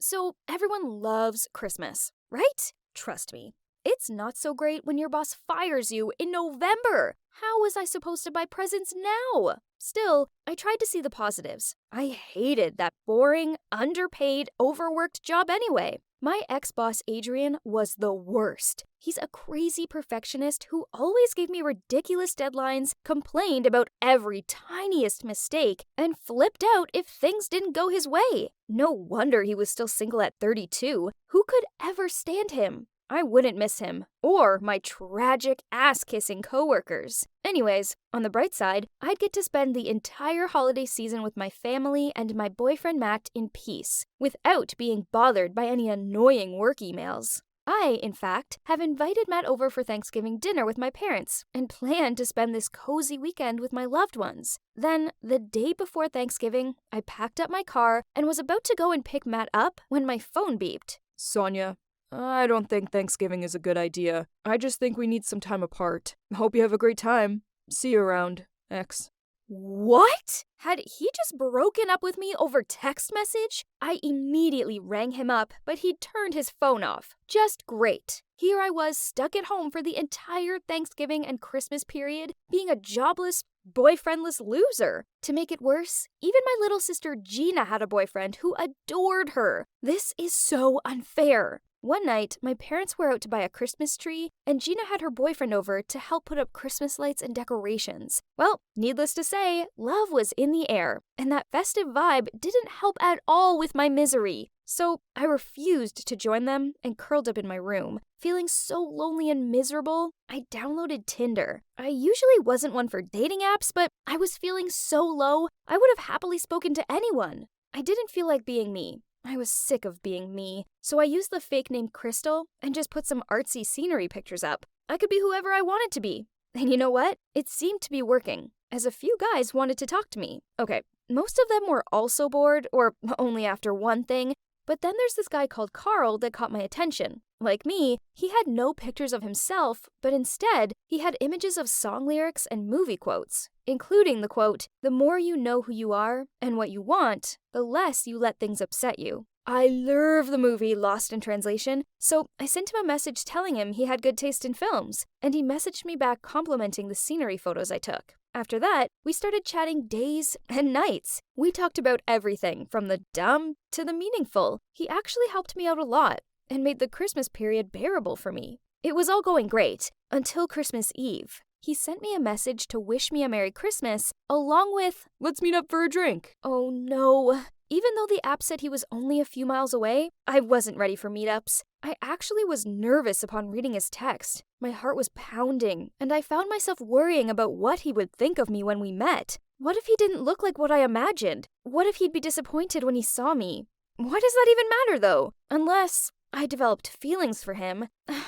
So everyone loves Christmas, right? Trust me. It's not so great when your boss fires you in November. How was I supposed to buy presents now? Still, I tried to see the positives. I hated that boring, underpaid, overworked job anyway. My ex-boss Adrian was the worst. He's a crazy perfectionist who always gave me ridiculous deadlines, complained about every tiniest mistake, and flipped out if things didn't go his way. No wonder he was still single at 32. Who could ever stand him? I wouldn't miss him, or my tragic ass-kissing coworkers. Anyways, on the bright side, I'd get to spend the entire holiday season with my family and my boyfriend Matt in peace, without being bothered by any annoying work emails. I, in fact, have invited Matt over for Thanksgiving dinner with my parents and plan to spend this cozy weekend with my loved ones. Then, the day before Thanksgiving, I packed up my car and was about to go and pick Matt up when my phone beeped. Sonia, I don't think Thanksgiving is a good idea. I just think we need some time apart. Hope you have a great time. See you around, X. What? Had he just broken up with me over text message? I immediately rang him up, but he'd turned his phone off. Just great. Here I was stuck at home for the entire Thanksgiving and Christmas period, being a jobless, boyfriendless loser. To make it worse, even my little sister Gina had a boyfriend who adored her. This is so unfair. One night, my parents were out to buy a Christmas tree, and Gina had her boyfriend over to help put up Christmas lights and decorations. Well, needless to say, love was in the air, and that festive vibe didn't help at all with my misery. So I refused to join them and curled up in my room. Feeling so lonely and miserable, I downloaded Tinder. I usually wasn't one for dating apps, but I was feeling so low, I would have happily spoken to anyone. I didn't feel like being me. I was sick of being me, so I used the fake name Crystal and just put some artsy scenery pictures up. I could be whoever I wanted to be. And you know what? It seemed to be working, as a few guys wanted to talk to me. Okay, most of them were also bored, or only after one thing, but then there's this guy called Carl that caught my attention. Like me, he had no pictures of himself, but instead, he had images of song lyrics and movie quotes, including the quote, "The more you know who you are and what you want, the less you let things upset you." I love the movie Lost in Translation, so I sent him a message telling him he had good taste in films, and he messaged me back complimenting the scenery photos I took. After that, we started chatting days and nights. We talked about everything, from the dumb to the meaningful. He actually helped me out a lot and made the Christmas period bearable for me. It was all going great, until Christmas Eve. He sent me a message to wish me a Merry Christmas, along with, "Let's meet up for a drink." Oh no. Even though the app said he was only a few miles away, I wasn't ready for meetups. I actually was nervous upon reading his text. My heart was pounding, and I found myself worrying about what he would think of me when we met. What if he didn't look like what I imagined? What if he'd be disappointed when he saw me? What does that even matter, though? Unless I developed feelings for him.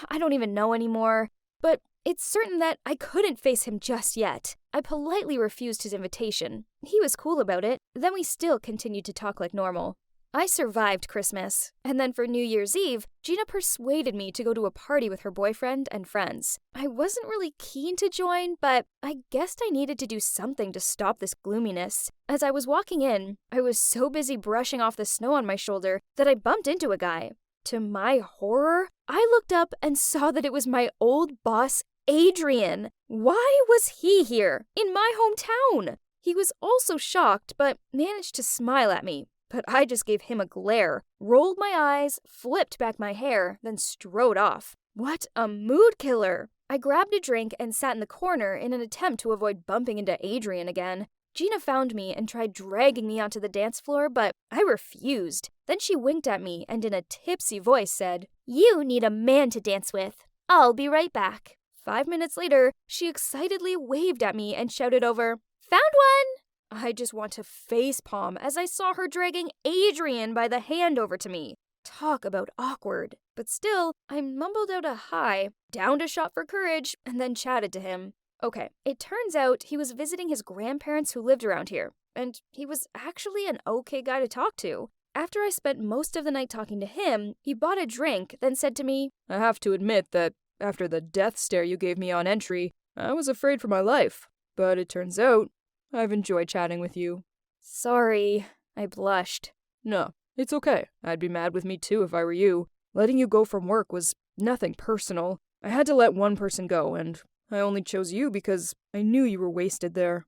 I don't even know anymore. But it's certain that I couldn't face him just yet. I politely refused his invitation. He was cool about it. Then we still continued to talk like normal. I survived Christmas, and then for New Year's Eve, Gina persuaded me to go to a party with her boyfriend and friends. I wasn't really keen to join, but I guessed I needed to do something to stop this gloominess. As I was walking in, I was so busy brushing off the snow on my shoulder that I bumped into a guy. To my horror, I looked up and saw that it was my old boss, Adrian. Why was he here, in my hometown? He was also shocked, but managed to smile at me. But I just gave him a glare, rolled my eyes, flipped back my hair, then strode off. What a mood killer! I grabbed a drink and sat in the corner in an attempt to avoid bumping into Adrian again. Gina found me and tried dragging me onto the dance floor, but I refused. Then she winked at me and in a tipsy voice said, "You need a man to dance with. I'll be right back." 5 minutes later, she excitedly waved at me and shouted over, "Found one!" I just want to facepalm as I saw her dragging Adrian by the hand over to me. Talk about awkward. But still, I mumbled out a hi, downed a shot for courage, and then chatted to him. Okay, it turns out he was visiting his grandparents who lived around here, and he was actually an okay guy to talk to. After I spent most of the night talking to him, he bought a drink, then said to me, "I have to admit that after the death stare you gave me on entry, I was afraid for my life. But it turns out I've enjoyed chatting with you." "Sorry," I blushed. No, It's okay. I'd be mad with me too if I were you. Letting you go from work was nothing personal. I had to let one person go, and I only chose you because I knew you were wasted there.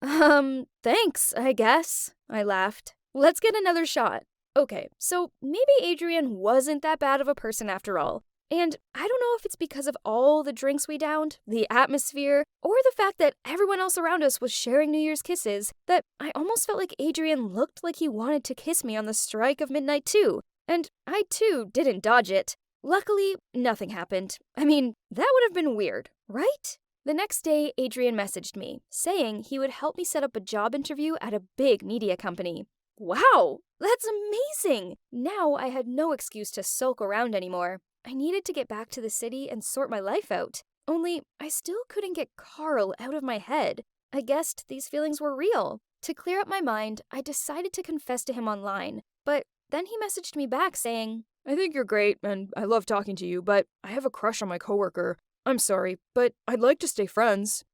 Thanks, I guess, I laughed. Let's get another shot. Okay, so maybe Adrian wasn't that bad of a person after all. And I don't know if it's because of all the drinks we downed, the atmosphere, or the fact that everyone else around us was sharing New Year's kisses, that I almost felt like Adrian looked like he wanted to kiss me on the strike of midnight too. And I too didn't dodge it. Luckily, nothing happened. I mean, that would have been weird, right? The next day, Adrian messaged me, saying he would help me set up a job interview at a big media company. Wow, that's amazing! Now I had no excuse to sulk around anymore. I needed to get back to the city and sort my life out. Only, I still couldn't get Carl out of my head. I guessed these feelings were real. To clear up my mind, I decided to confess to him online. But then he messaged me back saying, I think you're great, and I love talking to you, but I have a crush on my coworker. I'm sorry, but I'd like to stay friends.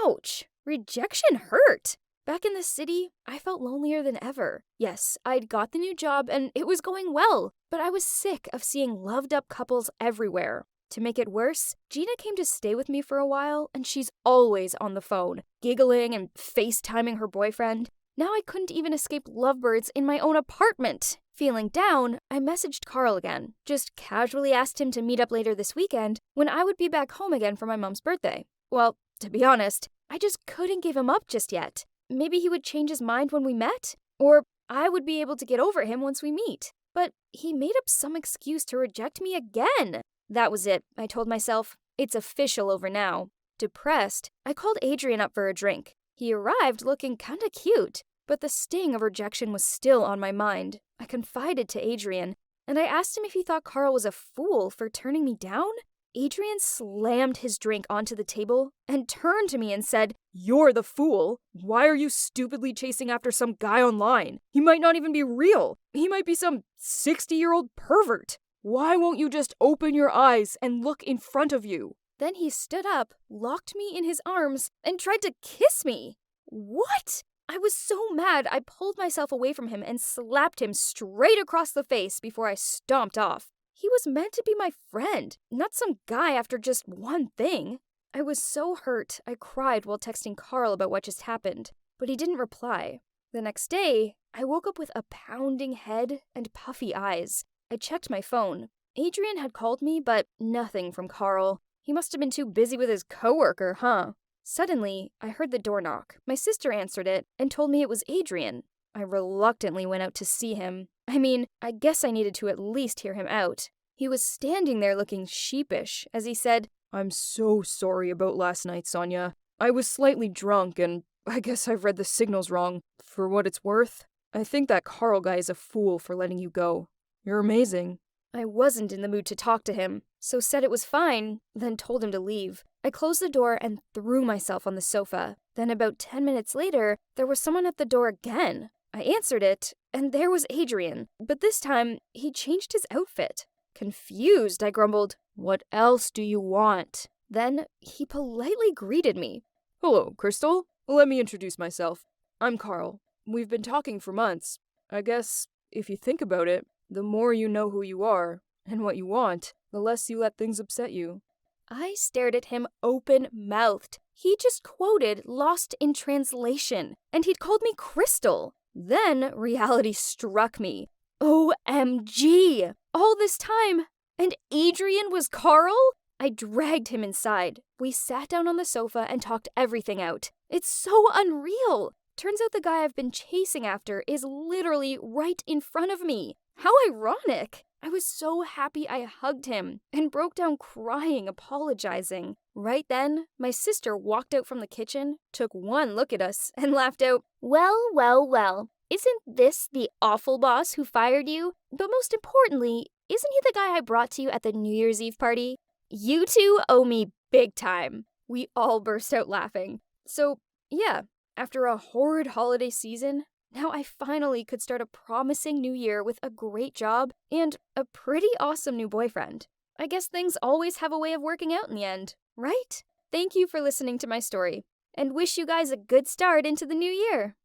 Ouch! Rejection hurt! Back in the city, I felt lonelier than ever. Yes, I'd got the new job and it was going well, but I was sick of seeing loved-up couples everywhere. To make it worse, Gina came to stay with me for a while, and she's always on the phone, giggling and FaceTiming her boyfriend. Now I couldn't even escape lovebirds in my own apartment. Feeling down, I messaged Carl again, just casually asked him to meet up later this weekend when I would be back home again for my mom's birthday. Well, to be honest, I just couldn't give him up just yet. Maybe he would change his mind when we met, or I would be able to get over him once we meet. But he made up some excuse to reject me again. That was it, I told myself. It's official over now. Depressed, I called Adrian up for a drink. He arrived looking kinda cute, but the sting of rejection was still on my mind. I confided to Adrian, and I asked him if he thought Carl was a fool for turning me down. Adrian slammed his drink onto the table and turned to me and said, You're the fool. Why are you stupidly chasing after some guy online? He might not even be real. He might be some 60-year-old pervert. Why won't you just open your eyes and look in front of you? Then he stood up, locked me in his arms, and tried to kiss me. What? I was so mad I pulled myself away from him and slapped him straight across the face before I stomped off. He was meant to be my friend, not some guy after just one thing. I was so hurt, I cried while texting Carl about what just happened, but he didn't reply. The next day, I woke up with a pounding head and puffy eyes. I checked my phone. Adrian had called me, but nothing from Carl. He must have been too busy with his coworker, huh? Suddenly, I heard the door knock. My sister answered it and told me it was Adrian. I reluctantly went out to see him. I guess I needed to at least hear him out. He was standing there looking sheepish as he said, I'm so sorry about last night, Sonia. I was slightly drunk, and I guess I've read the signals wrong. For what it's worth, I think that Carl guy is a fool for letting you go. You're amazing. I wasn't in the mood to talk to him, so said it was fine, then told him to leave. I closed the door and threw myself on the sofa. Then about 10 minutes later, there was someone at the door again. I answered it, and there was Adrian, but this time he changed his outfit. Confused, I grumbled, What else do you want? Then he politely greeted me. Hello, Crystal. Let me introduce myself. I'm Carl. We've been talking for months. I guess, if you think about it, the more you know who you are and what you want, the less you let things upset you. I stared at him open-mouthed. He just quoted Lost in Translation, and he'd called me Crystal. Then reality struck me. OMG! All this time, and Adrian was Carl? I dragged him inside. We sat down on the sofa and talked everything out. It's so unreal. Turns out the guy I've been chasing after is literally right in front of me. How ironic! I was so happy I hugged him and broke down crying, apologizing. Right then, my sister walked out from the kitchen, took one look at us, and laughed out, Well, well, well. Isn't this the awful boss who fired you? But most importantly, isn't he the guy I brought to you at the New Year's Eve party? You two owe me big time. We all burst out laughing. So, yeah, after a horrid holiday season, now I finally could start a promising new year with a great job and a pretty awesome new boyfriend. I guess things always have a way of working out in the end, right? Thank you for listening to my story, and wish you guys a good start into the new year.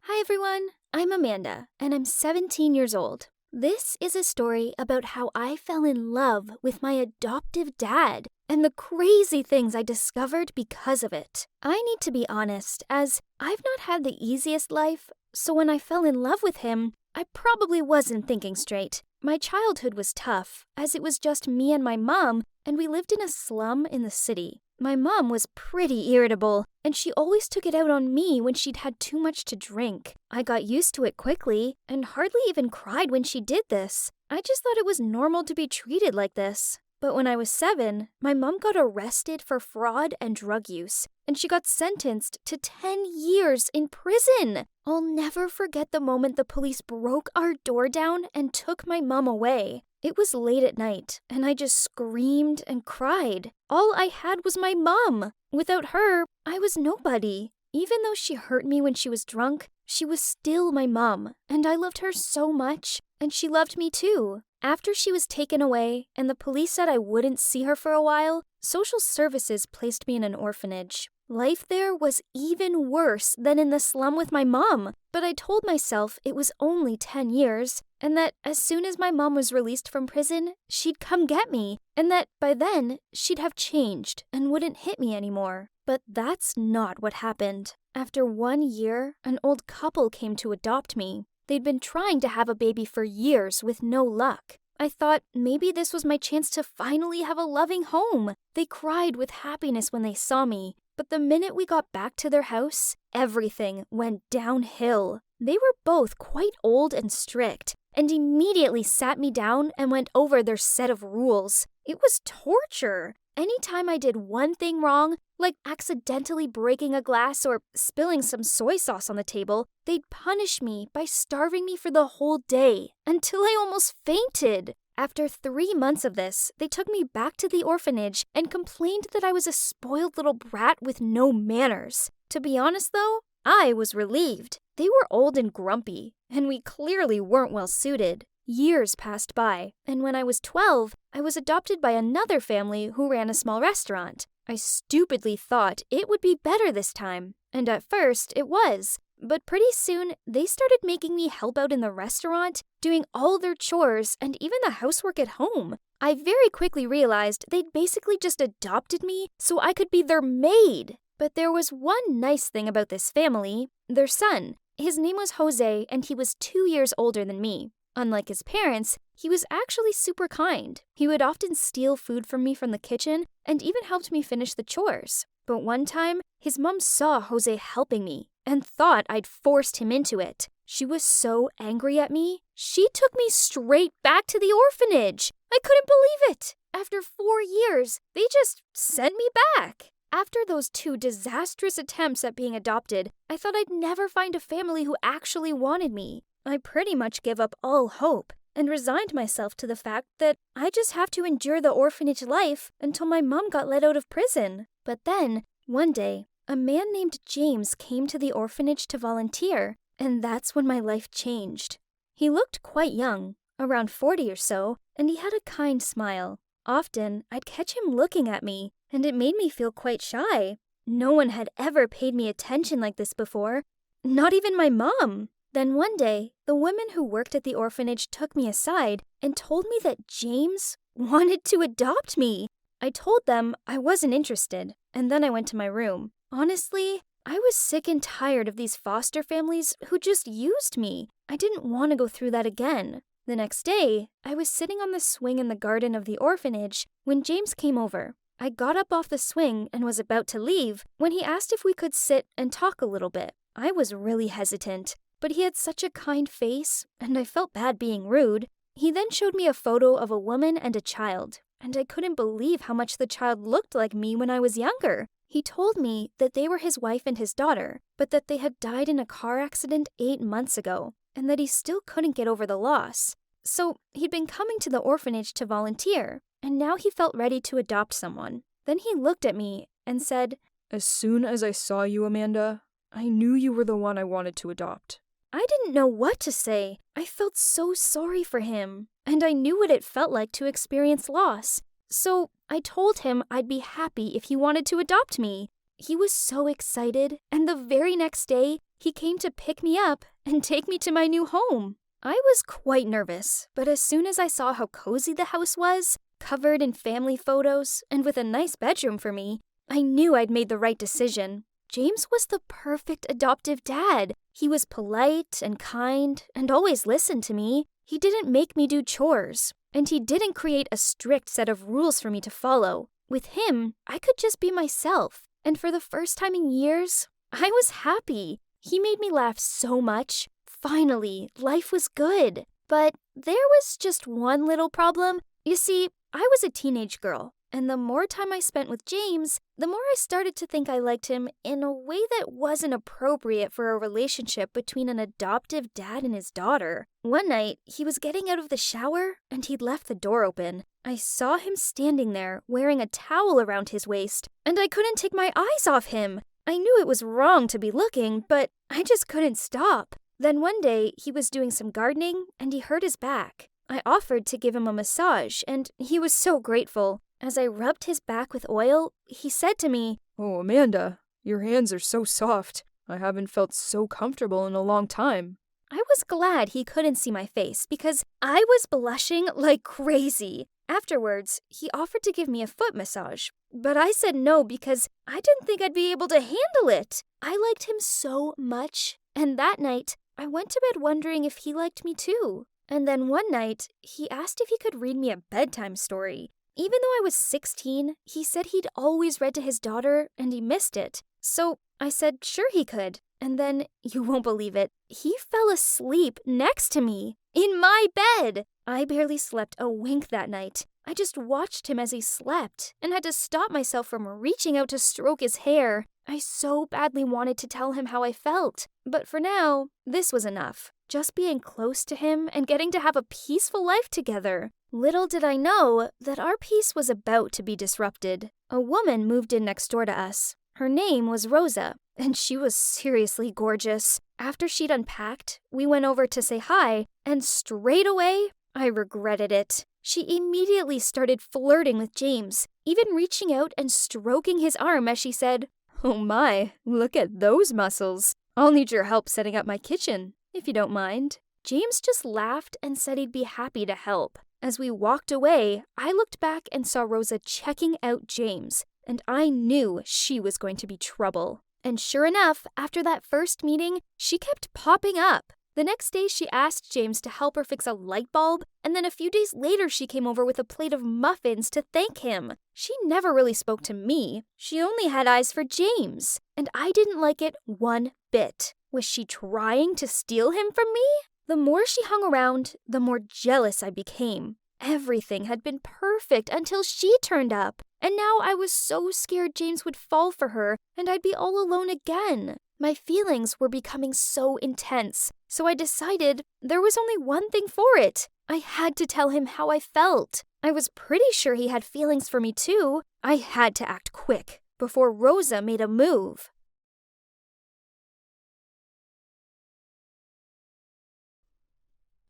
Hi everyone, I'm Amanda, and I'm 17 years old. This is a story about how I fell in love with my adoptive dad and the crazy things I discovered because of it. I need to be honest, as I've not had the easiest life, so when I fell in love with him, I probably wasn't thinking straight. My childhood was tough, as it was just me and my mom, and we lived in a slum in the city. My mom was pretty irritable, and she always took it out on me when she'd had too much to drink. I got used to it quickly, and hardly even cried when she did this. I just thought it was normal to be treated like this. But when I was 7, my mom got arrested for fraud and drug use, and she got sentenced to 10 years in prison. I'll never forget the moment the police broke our door down and took my mom away. It was late at night, and I just screamed and cried. All I had was my mom. Without her, I was nobody. Even though she hurt me when she was drunk, she was still my mom, and I loved her so much, and she loved me too. After she was taken away, and the police said I wouldn't see her for a while, social services placed me in an orphanage. Life there was even worse than in the slum with my mom, but I told myself it was only 10 years, and that as soon as my mom was released from prison, she'd come get me, and that by then, she'd have changed and wouldn't hit me anymore. But that's not what happened. After 1 year, an old couple came to adopt me. They'd been trying to have a baby for years with no luck. I thought maybe this was my chance to finally have a loving home. They cried with happiness when they saw me. But the minute we got back to their house, everything went downhill. They were both quite old and strict, and immediately sat me down and went over their set of rules. It was torture. Anytime I did one thing wrong, like accidentally breaking a glass or spilling some soy sauce on the table, they'd punish me by starving me for the whole day, until I almost fainted. After 3 months of this, they took me back to the orphanage and complained that I was a spoiled little brat with no manners. To be honest though, I was relieved. They were old and grumpy, and we clearly weren't well suited. Years passed by, and when I was 12, I was adopted by another family who ran a small restaurant. I stupidly thought it would be better this time, and at first it was. But pretty soon, they started making me help out in the restaurant, doing all their chores and even the housework at home. I very quickly realized they'd basically just adopted me so I could be their maid. But there was one nice thing about this family, their son. His name was Jose, and he was 2 years older than me. Unlike his parents, he was actually super kind. He would often steal food from me from the kitchen and even helped me finish the chores. But one time, his mom saw Jose helping me and thought I'd forced him into it. She was so angry at me, she took me straight back to the orphanage. I couldn't believe it. After 4 years, they just sent me back. After those 2 disastrous attempts at being adopted, I thought I'd never find a family who actually wanted me. I pretty much gave up all hope and resigned myself to the fact that I just have to endure the orphanage life until my mom got let out of prison. But then, one day, a man named James came to the orphanage to volunteer, and that's when my life changed. He looked quite young, around 40 or so, and he had a kind smile. Often, I'd catch him looking at me, and it made me feel quite shy. No one had ever paid me attention like this before, not even my mom. Then one day, the women who worked at the orphanage took me aside and told me that James wanted to adopt me. I told them I wasn't interested, and then I went to my room. Honestly, I was sick and tired of these foster families who just used me. I didn't want to go through that again. The next day, I was sitting on the swing in the garden of the orphanage when James came over. I got up off the swing and was about to leave when he asked if we could sit and talk a little bit. I was really hesitant, but he had such a kind face, and I felt bad being rude. He then showed me a photo of a woman and a child, and I couldn't believe how much the child looked like me when I was younger. He told me that they were his wife and his daughter, but that they had died in a car accident 8 months ago, and that he still couldn't get over the loss. So he'd been coming to the orphanage to volunteer, and now he felt ready to adopt someone. Then he looked at me and said, "As soon as I saw you, Amanda, I knew you were the one I wanted to adopt." I didn't know what to say. I felt so sorry for him, and I knew what it felt like to experience loss. So I told him I'd be happy if he wanted to adopt me. He was so excited, and the very next day, He came to pick me up and take me to my new home. I was quite nervous, but as soon as I saw how cozy the house was, covered in family photos and with a nice bedroom for me, I knew I'd made the right decision. James was the perfect adoptive dad. He was polite and kind and always listened to me. He didn't make me do chores, and he didn't create a strict set of rules for me to follow. With him, I could just be myself, and for the first time in years, I was happy. He made me laugh so much. Finally, life was good. But there was just one little problem. You see, I was a teenage girl, and the more time I spent with James, the more I started to think I liked him in a way that wasn't appropriate for a relationship between an adoptive dad and his daughter. One night, he was getting out of the shower, and he'd left the door open. I saw him standing there, wearing a towel around his waist, and I couldn't take my eyes off him. I knew it was wrong to be looking, but I just couldn't stop. Then one day, he was doing some gardening, and he hurt his back. I offered to give him a massage, and he was so grateful. As I rubbed his back with oil, he said to me, "Oh, Amanda, your hands are so soft. I haven't felt so comfortable in a long time." I was glad he couldn't see my face because I was blushing like crazy. Afterwards, he offered to give me a foot massage, but I said no because I didn't think I'd be able to handle it. I liked him so much, and that night, I went to bed wondering if he liked me too. And then one night, he asked if he could read me a bedtime story. Even though I was 16, he said he'd always read to his daughter and he missed it. So I said sure he could. And then, you won't believe it, he fell asleep next to me, in my bed. I barely slept a wink that night. I just watched him as he slept and had to stop myself from reaching out to stroke his hair. I so badly wanted to tell him how I felt. But for now, this was enough. Just being close to him and getting to have a peaceful life together. Little did I know that our peace was about to be disrupted. A woman moved in next door to us. Her name was Rosa, and she was seriously gorgeous. After she'd unpacked, we went over to say hi, and straight away, I regretted it. She immediately started flirting with James, even reaching out and stroking his arm as she said, "Oh my, look at those muscles. I'll need your help setting up my kitchen, if you don't mind." James just laughed and said he'd be happy to help. As we walked away, I looked back and saw Rosa checking out James, and I knew she was going to be trouble. And sure enough, after that first meeting, she kept popping up. The next day, she asked James to help her fix a light bulb, and then a few days later, she came over with a plate of muffins to thank him. She never really spoke to me. She only had eyes for James, and I didn't like it one bit. Was she trying to steal him from me? The more she hung around, the more jealous I became. Everything had been perfect until she turned up, and now I was so scared James would fall for her and I'd be all alone again. My feelings were becoming so intense, so I decided there was only one thing for it. I had to tell him how I felt. I was pretty sure he had feelings for me too. I had to act quick before Rosa made a move.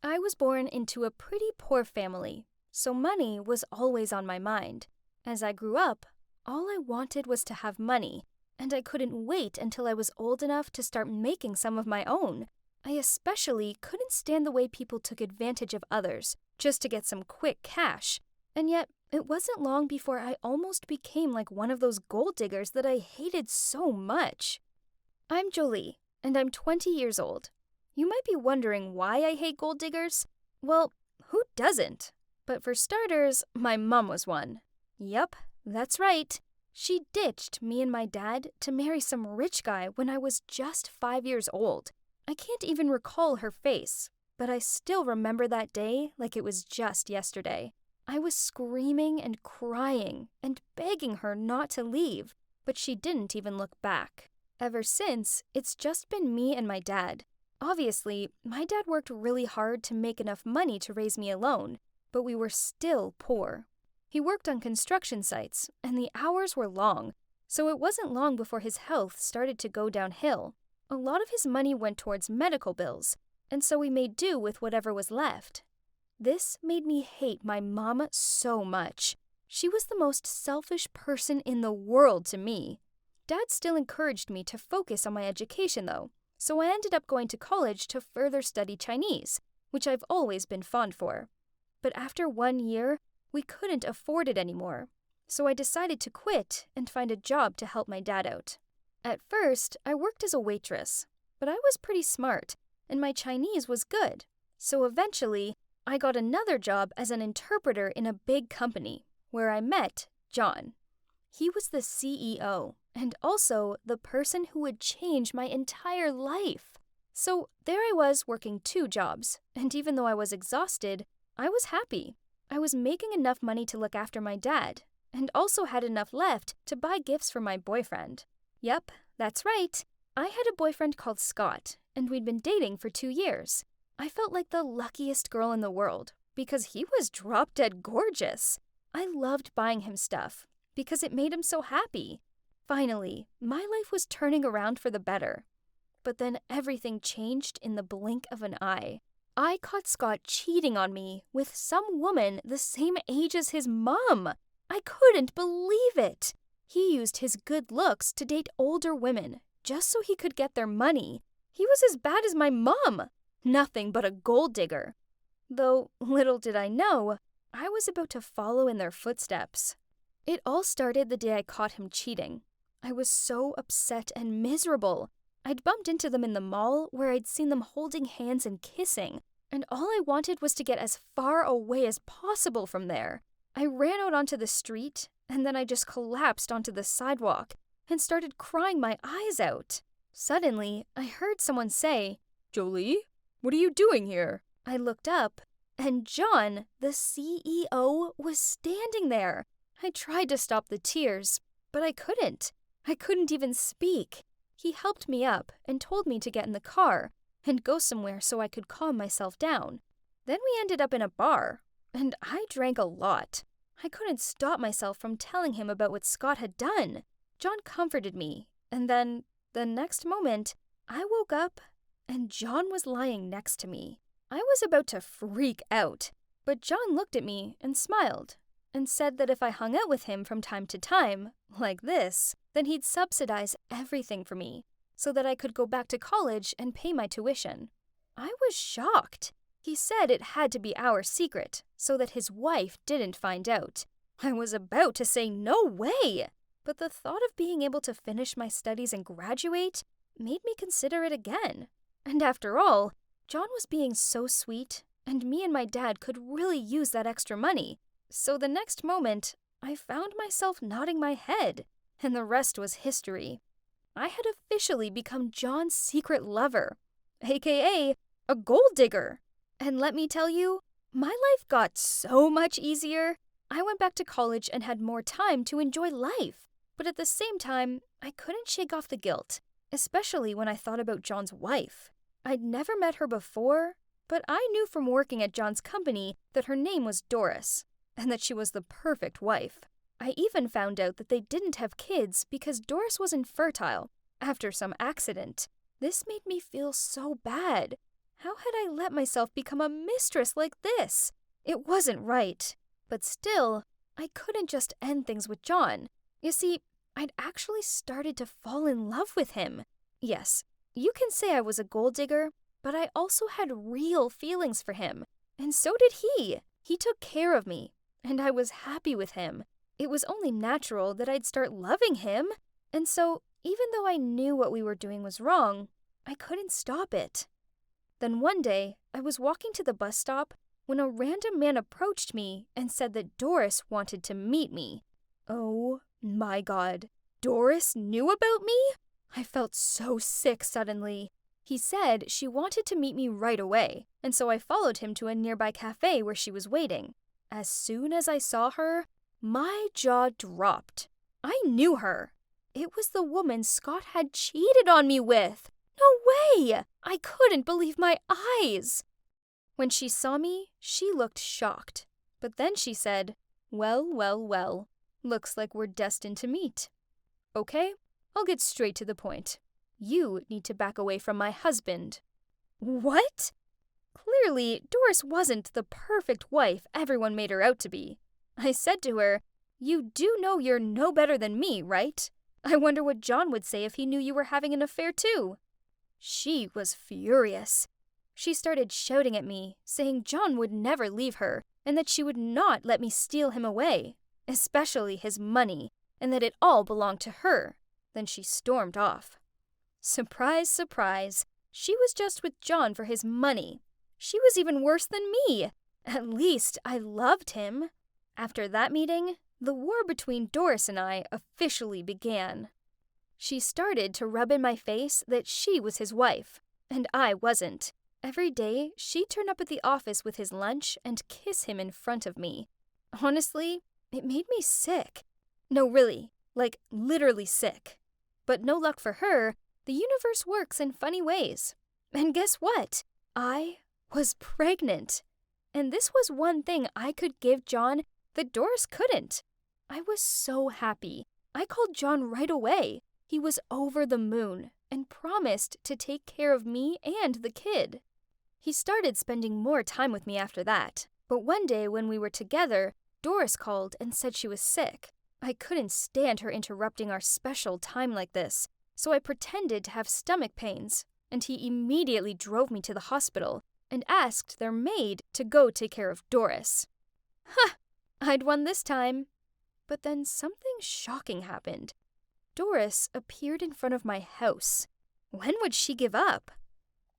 I was born into a pretty poor family, so money was always on my mind. As I grew up, all I wanted was to have money, and I couldn't wait until I was old enough to start making some of my own. I especially couldn't stand the way people took advantage of others just to get some quick cash. And yet, it wasn't long before I almost became like one of those gold diggers that I hated so much. I'm Jolie, and I'm 20 years old. You might be wondering why I hate gold diggers. Well, who doesn't? But for starters, my mom was one. Yep, that's right. She ditched me and my dad to marry some rich guy when I was just 5 years old. I can't even recall her face, but I still remember that day like it was just yesterday. I was screaming and crying and begging her not to leave, but she didn't even look back. Ever since, it's just been me and my dad. Obviously, my dad worked really hard to make enough money to raise me alone, but we were still poor. He worked on construction sites, and the hours were long, so it wasn't long before his health started to go downhill. A lot of his money went towards medical bills, and so we made do with whatever was left. This made me hate my mom so much. She was the most selfish person in the world to me. Dad still encouraged me to focus on my education, though, so I ended up going to college to further study Chinese, which I've always been fond for. But after 1 year, we couldn't afford it anymore, so I decided to quit and find a job to help my dad out. At first, I worked as a waitress, but I was pretty smart, and my Chinese was good. So eventually, I got another job as an interpreter in a big company, where I met John. He was the CEO, and also the person who would change my entire life. So there I was working 2 jobs, and even though I was exhausted, I was happy. I was making enough money to look after my dad, and also had enough left to buy gifts for my boyfriend. Yep, that's right. I had a boyfriend called Scott, and we'd been dating for 2 years. I felt like the luckiest girl in the world, because he was drop-dead gorgeous. I loved buying him stuff, because it made him so happy. Finally, my life was turning around for the better. But then everything changed in the blink of an eye. I caught Scott cheating on me with some woman the same age as his mom. I couldn't believe it. He used his good looks to date older women, just so he could get their money. He was as bad as my mom. Nothing but a gold digger. Though, little did I know, I was about to follow in their footsteps. It all started the day I caught him cheating. I was so upset and miserable. I'd bumped into them in the mall where I'd seen them holding hands and kissing, and all I wanted was to get as far away as possible from there. I ran out onto the street, and then I just collapsed onto the sidewalk and started crying my eyes out. Suddenly, I heard someone say, "Jolie, what are you doing here?" I looked up, and John, the CEO, was standing there. I tried to stop the tears, but I couldn't. I couldn't even speak. He helped me up and told me to get in the car and go somewhere so I could calm myself down. Then we ended up in a bar, and I drank a lot. I couldn't stop myself from telling him about what Scott had done. John comforted me, and then, the next moment, I woke up and John was lying next to me. I was about to freak out, but John looked at me and smiled and said that if I hung out with him from time to time, like this, then he'd subsidize everything for me so that I could go back to college and pay my tuition. I was shocked. He said it had to be our secret so that his wife didn't find out. I was about to say no way, but the thought of being able to finish my studies and graduate made me consider it again. And after all, John was being so sweet, and me and my dad could really use that extra money. So the next moment, I found myself nodding my head, and the rest was history. I had officially become John's secret lover, aka a gold digger. And let me tell you, my life got so much easier. I went back to college and had more time to enjoy life. But at the same time, I couldn't shake off the guilt, especially when I thought about John's wife. I'd never met her before, but I knew from working at John's company that her name was Doris, and that she was the perfect wife. I even found out that they didn't have kids because Doris was infertile after some accident. This made me feel so bad. How had I let myself become a mistress like this? It wasn't right. But still, I couldn't just end things with John. You see, I'd actually started to fall in love with him. Yes, you can say I was a gold digger, but I also had real feelings for him. And so did he. He took care of me, and I was happy with him. It was only natural that I'd start loving him. And so, even though I knew what we were doing was wrong, I couldn't stop it. Then one day, I was walking to the bus stop when a random man approached me and said that Doris wanted to meet me. Oh my God, Doris knew about me? I felt so sick suddenly. He said she wanted to meet me right away, and so I followed him to a nearby cafe where she was waiting. As soon as I saw her, my jaw dropped. I knew her. It was the woman Scott had cheated on me with. No way! I couldn't believe my eyes. When she saw me, she looked shocked. But then she said, "Well, well, well. Looks like we're destined to meet. Okay, I'll get straight to the point. You need to back away from my husband." What? Clearly, Doris wasn't the perfect wife everyone made her out to be. I said to her, "You do know you're no better than me, right? I wonder what John would say if he knew you were having an affair too." She was furious. She started shouting at me, saying John would never leave her, and that she would not let me steal him away, especially his money, and that it all belonged to her. Then she stormed off. Surprise, surprise, she was just with John for his money. She was even worse than me. At least I loved him. After that meeting, the war between Doris and I officially began. She started to rub in my face that she was his wife, and I wasn't. Every day, she'd turn up at the office with his lunch and kiss him in front of me. Honestly, it made me sick. No, really, like literally sick. But no luck for her, the universe works in funny ways. And guess what? I was pregnant. And this was one thing I could give John that Doris couldn't. I was so happy. I called John right away. He was over the moon and promised to take care of me and the kid. He started spending more time with me after that. But one day when we were together, Doris called and said she was sick. I couldn't stand her interrupting our special time like this, so I pretended to have stomach pains, and he immediately drove me to the hospital and asked their maid to go take care of Doris. Ha! I'd won this time. But then something shocking happened. Doris appeared in front of my house. When would she give up?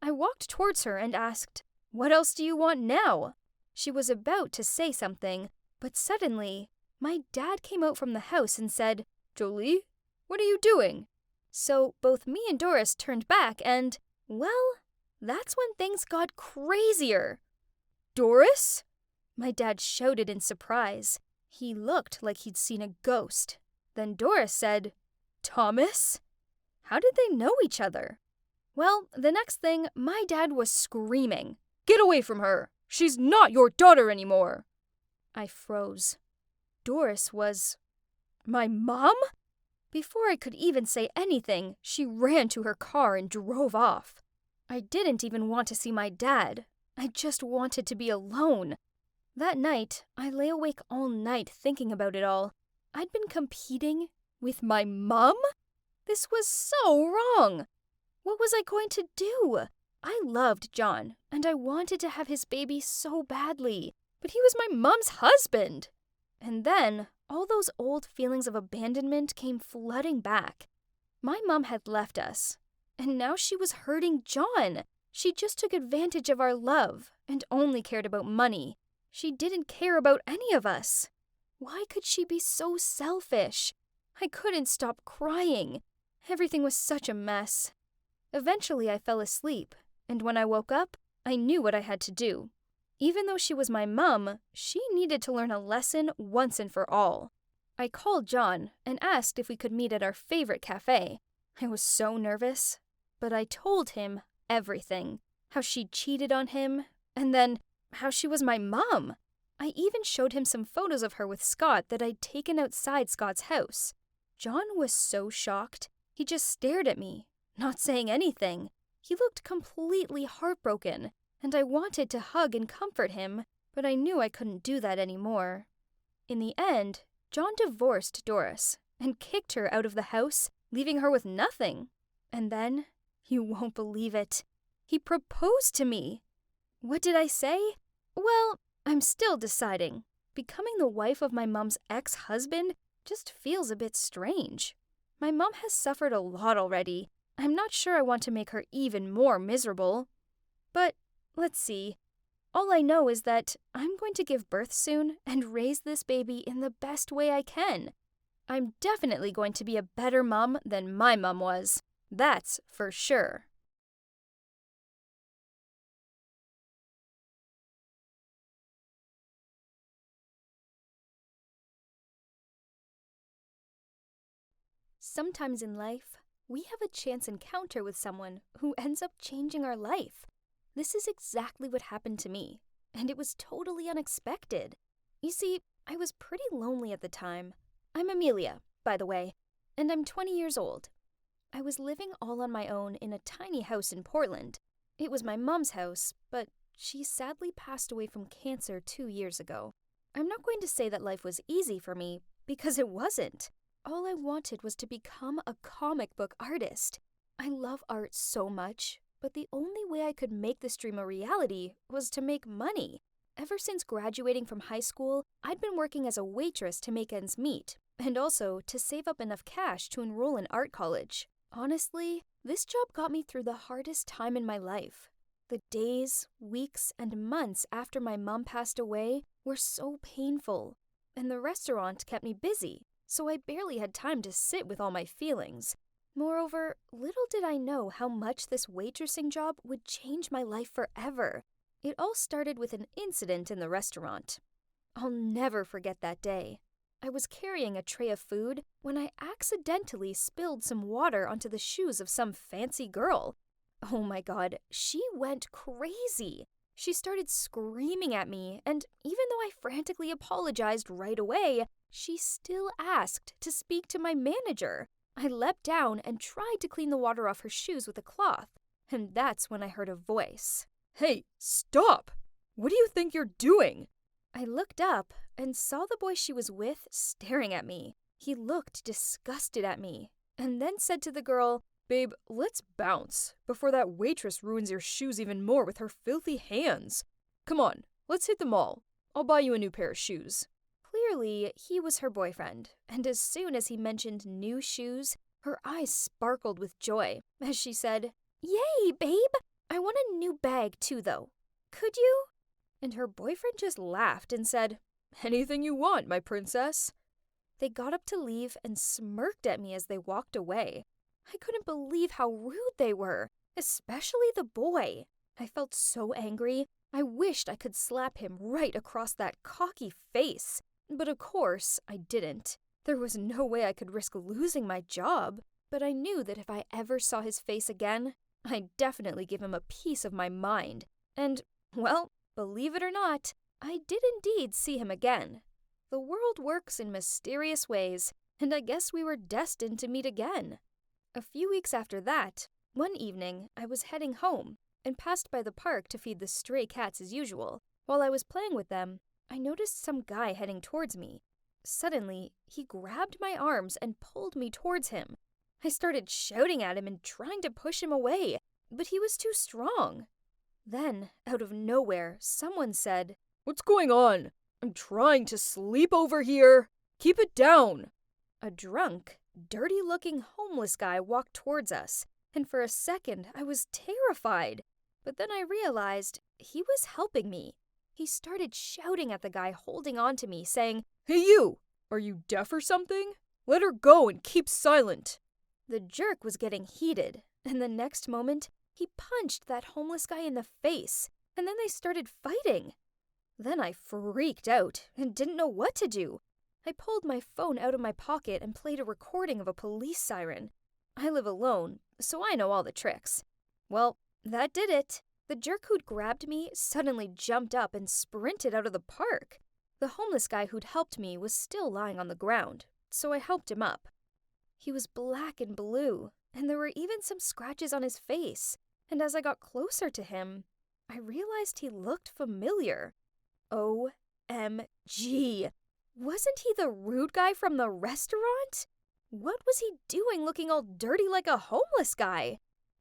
I walked towards her and asked, "What else do you want now?" She was about to say something, but suddenly, my dad came out from the house and said, "Jolie, what are you doing?" So both me and Doris turned back and, well, that's when things got crazier. "Doris?" My dad shouted in surprise. He looked like he'd seen a ghost. Then Doris said, "Thomas?" How did they know each other? Well, the next thing, my dad was screaming, "Get away from her! She's not your daughter anymore!" I froze. Doris was my mom? Before I could even say anything, she ran to her car and drove off. I didn't even want to see my dad. I just wanted to be alone. That night, I lay awake all night thinking about it all. I'd been competing with my mom? This was so wrong. What was I going to do? I loved John, and I wanted to have his baby so badly, but he was my mom's husband. And then, all those old feelings of abandonment came flooding back. My mom had left us, and now she was hurting John. She just took advantage of our love and only cared about money. She didn't care about any of us. Why could she be so selfish? I couldn't stop crying. Everything was such a mess. Eventually, I fell asleep, and when I woke up, I knew what I had to do. Even though she was my mom, she needed to learn a lesson once and for all. I called John and asked if we could meet at our favorite cafe. I was so nervous, but I told him everything. How she'd cheated on him, and then how she was my mom. I even showed him some photos of her with Scott that I'd taken outside Scott's house. John was so shocked. He just stared at me, not saying anything. He looked completely heartbroken, and I wanted to hug and comfort him, but I knew I couldn't do that anymore. In the end, John divorced Doris and kicked her out of the house, leaving her with nothing. And then, you won't believe it, he proposed to me. What did I say? Well, I'm still deciding. Becoming the wife of my mom's ex-husband just feels a bit strange. My mom has suffered a lot already. I'm not sure I want to make her even more miserable. But let's see. All I know is that I'm going to give birth soon and raise this baby in the best way I can. I'm definitely going to be a better mom than my mom was. That's for sure. Sometimes in life, we have a chance encounter with someone who ends up changing our life. This is exactly what happened to me, and it was totally unexpected. You see, I was pretty lonely at the time. I'm Amelia, by the way, and I'm 20 years old. I was living all on my own in a tiny house in Portland. It was my mom's house, but she sadly passed away from cancer 2 years ago. I'm not going to say that life was easy for me, because it wasn't. All I wanted was to become a comic book artist. I love art so much, but the only way I could make this dream a reality was to make money. Ever since graduating from high school, I'd been working as a waitress to make ends meet, and also to save up enough cash to enroll in art college. Honestly, this job got me through the hardest time in my life. The days, weeks, and months after my mom passed away were so painful, and the restaurant kept me busy, so I barely had time to sit with all my feelings. Moreover, little did I know how much this waitressing job would change my life forever. It all started with an incident in the restaurant. I'll never forget that day. I was carrying a tray of food when I accidentally spilled some water onto the shoes of some fancy girl. Oh my god, she went crazy. She started screaming at me, and even though I frantically apologized right away, she still asked to speak to my manager. I leapt down and tried to clean the water off her shoes with a cloth, and that's when I heard a voice. Hey, stop! What do you think you're doing? I looked up and saw the boy she was with staring at me. He looked disgusted at me, and then said to the girl, Babe, let's bounce before that waitress ruins your shoes even more with her filthy hands. Come on, let's hit the mall. I'll buy you a new pair of shoes. Clearly, he was her boyfriend, and as soon as he mentioned new shoes, her eyes sparkled with joy as she said, Yay, babe! I want a new bag too, though. Could you? And her boyfriend just laughed and said, Anything you want, my princess. They got up to leave and smirked at me as they walked away. I couldn't believe how rude they were, especially the boy. I felt so angry, I wished I could slap him right across that cocky face. But of course, I didn't. There was no way I could risk losing my job, but I knew that if I ever saw his face again, I'd definitely give him a piece of my mind. And, well, believe it or not, I did indeed see him again. The world works in mysterious ways, and I guess we were destined to meet again. A few weeks after that, one evening, I was heading home and passed by the park to feed the stray cats as usual. While I was playing with them, I noticed some guy heading towards me. Suddenly, he grabbed my arms and pulled me towards him. I started shouting at him and trying to push him away, but he was too strong. Then, out of nowhere, someone said, What's going on? I'm trying to sleep over here. Keep it down. A drunk, dirty-looking homeless guy walked towards us, and for a second I was terrified. But then I realized he was helping me. He started shouting at the guy holding on to me, saying, Hey you! Are you deaf or something? Let her go and keep silent. The jerk was getting heated, and the next moment, he punched that homeless guy in the face, and then they started fighting. Then I freaked out and didn't know what to do. I pulled my phone out of my pocket and played a recording of a police siren. I live alone, so I know all the tricks. Well, that did it. The jerk who'd grabbed me suddenly jumped up and sprinted out of the park. The homeless guy who'd helped me was still lying on the ground, so I helped him up. He was black and blue, and there were even some scratches on his face, and as I got closer to him, I realized he looked familiar. OMG! Wasn't he the rude guy from the restaurant? What was he doing looking all dirty like a homeless guy?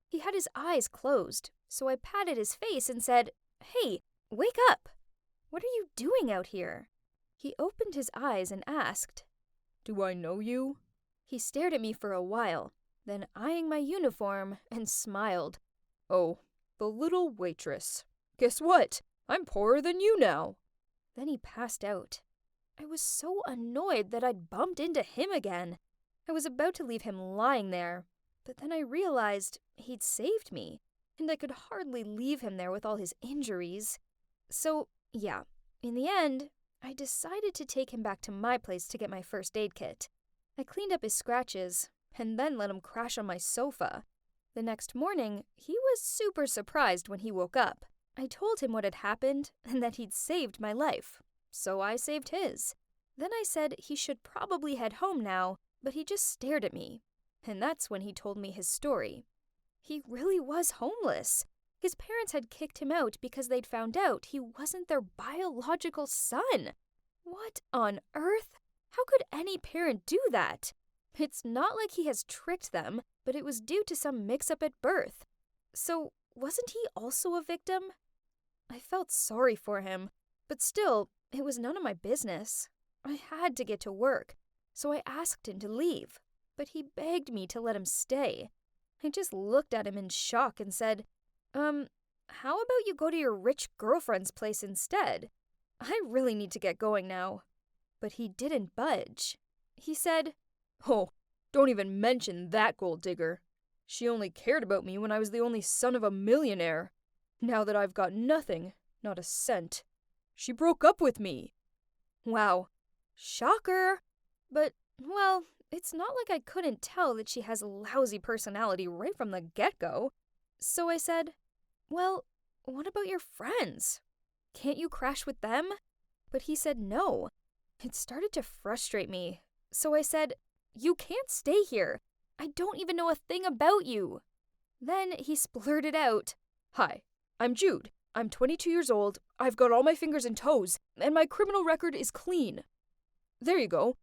He had his eyes closed, so I patted his face and said, Hey, wake up! What are you doing out here? He opened his eyes and asked, Do I know you? He stared at me for a while, then eyeing my uniform and smiled. Oh, the little waitress. Guess what? I'm poorer than you now. Then he passed out. I was so annoyed that I'd bumped into him again. I was about to leave him lying there, but then I realized he'd saved me, and I could hardly leave him there with all his injuries. So, yeah, in the end, I decided to take him back to my place to get my first aid kit. I cleaned up his scratches, and then let him crash on my sofa. The next morning, he was super surprised when he woke up. I told him what had happened and that he'd saved my life, so I saved his. Then I said he should probably head home now, but he just stared at me. And that's when he told me his story. He really was homeless. His parents had kicked him out because they'd found out he wasn't their biological son. What on earth? How could any parent do that? It's not like he has tricked them, but it was due to some mix-up at birth. So, wasn't he also a victim? I felt sorry for him, but still, it was none of my business. I had to get to work, so I asked him to leave, but he begged me to let him stay. I just looked at him in shock and said, how about you go to your rich girlfriend's place instead? I really need to get going now. But he didn't budge. He said, Oh, don't even mention that gold digger. She only cared about me when I was the only son of a millionaire. Now that I've got nothing, not a cent, she broke up with me. Wow, shocker. But, well, it's not like I couldn't tell that she has a lousy personality right from the get-go. So I said, well, what about your friends? Can't you crash with them? But he said no. It started to frustrate me. So I said, you can't stay here. I don't even know a thing about you. Then he splurted out, Hi, I'm Jude. I'm 22 years old, I've got all my fingers and toes, and my criminal record is clean. There you go.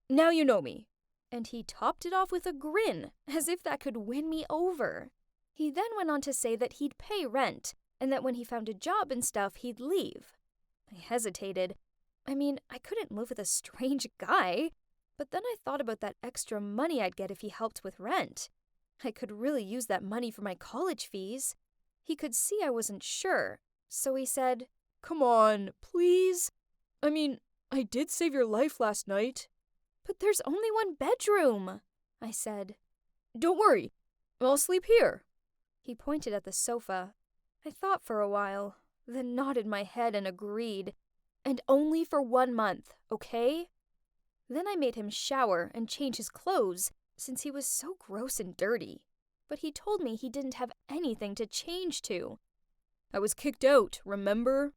Now you know me. And he topped it off with a grin, as if that could win me over. He then went on to say that he'd pay rent, and that when he found a job and stuff, he'd leave. I hesitated. I mean, I couldn't live with a strange guy. But then I thought about that extra money I'd get if he helped with rent. I could really use that money for my college fees. He could see I wasn't sure, so he said, Come on, please. I mean, I did save your life last night. But there's only one bedroom, I said. Don't worry, I'll sleep here. He pointed at the sofa. I thought for a while, then nodded my head and agreed. And only for 1 month, okay? Then I made him shower and change his clothes, since he was so gross and dirty. But he told me he didn't have anything to change to. I was kicked out, remember?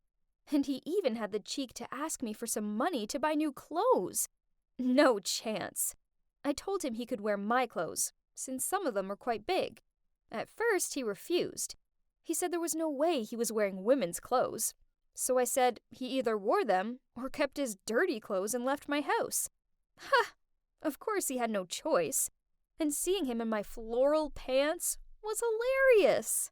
And he even had the cheek to ask me for some money to buy new clothes. No chance. I told him he could wear my clothes, since some of them were quite big. At first, he refused. He said there was no way he was wearing women's clothes. So I said he either wore them or kept his dirty clothes and left my house. Ha! Of course he had no choice. And seeing him in my floral pants was hilarious.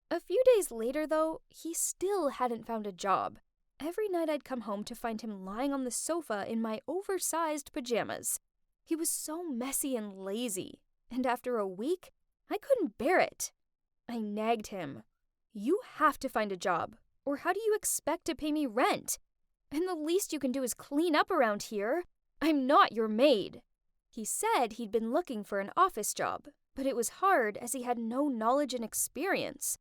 A few days later, though, he still hadn't found a job. Every night I'd come home to find him lying on the sofa in my oversized pajamas. He was so messy and lazy, and after a week, I couldn't bear it. I nagged him. You have to find a job, or how do you expect to pay me rent? And the least you can do is clean up around here. I'm not your maid. He said he'd been looking for an office job, but it was hard as he had no knowledge and experience.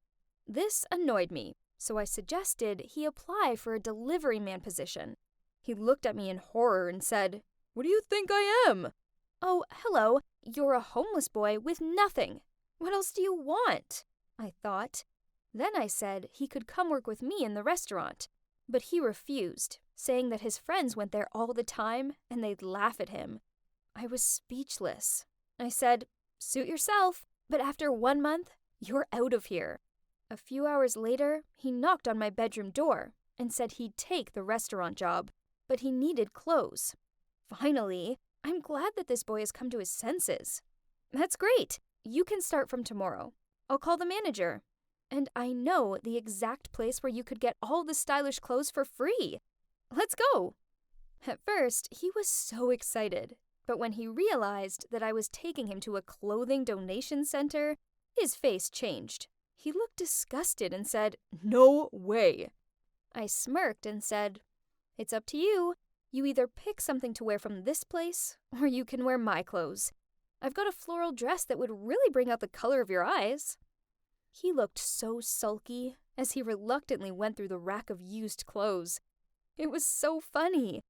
This annoyed me, so I suggested he apply for a delivery man position. He looked at me in horror and said, What do you think I am? Oh, hello, you're a homeless boy with nothing. What else do you want? I thought. Then I said he could come work with me in the restaurant, but he refused, saying that his friends went there all the time and they'd laugh at him. I was speechless. I said, Suit yourself, but after 1 month, you're out of here. A few hours later, he knocked on my bedroom door and said he'd take the restaurant job, but he needed clothes. Finally, I'm glad that this boy has come to his senses. That's great. You can start from tomorrow. I'll call the manager. And I know the exact place where you could get all the stylish clothes for free. Let's go. At first, he was so excited. But when he realized that I was taking him to a clothing donation center, his face changed. He looked disgusted and said, No way. I smirked and said, It's up to you. You either pick something to wear from this place, or you can wear my clothes. I've got a floral dress that would really bring out the color of your eyes. He looked so sulky as he reluctantly went through the rack of used clothes. It was so funny.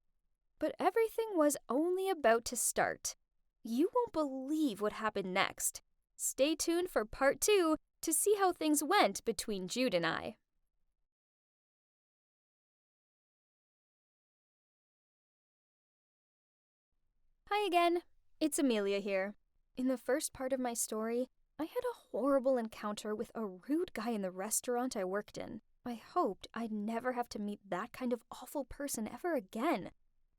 But everything was only about to start. You won't believe what happened next. Stay tuned for part 2 to see how things went between Jude and I. Hi again, it's Amelia here. In the first part of my story, I had a horrible encounter with a rude guy in the restaurant I worked in. I hoped I'd never have to meet that kind of awful person ever again.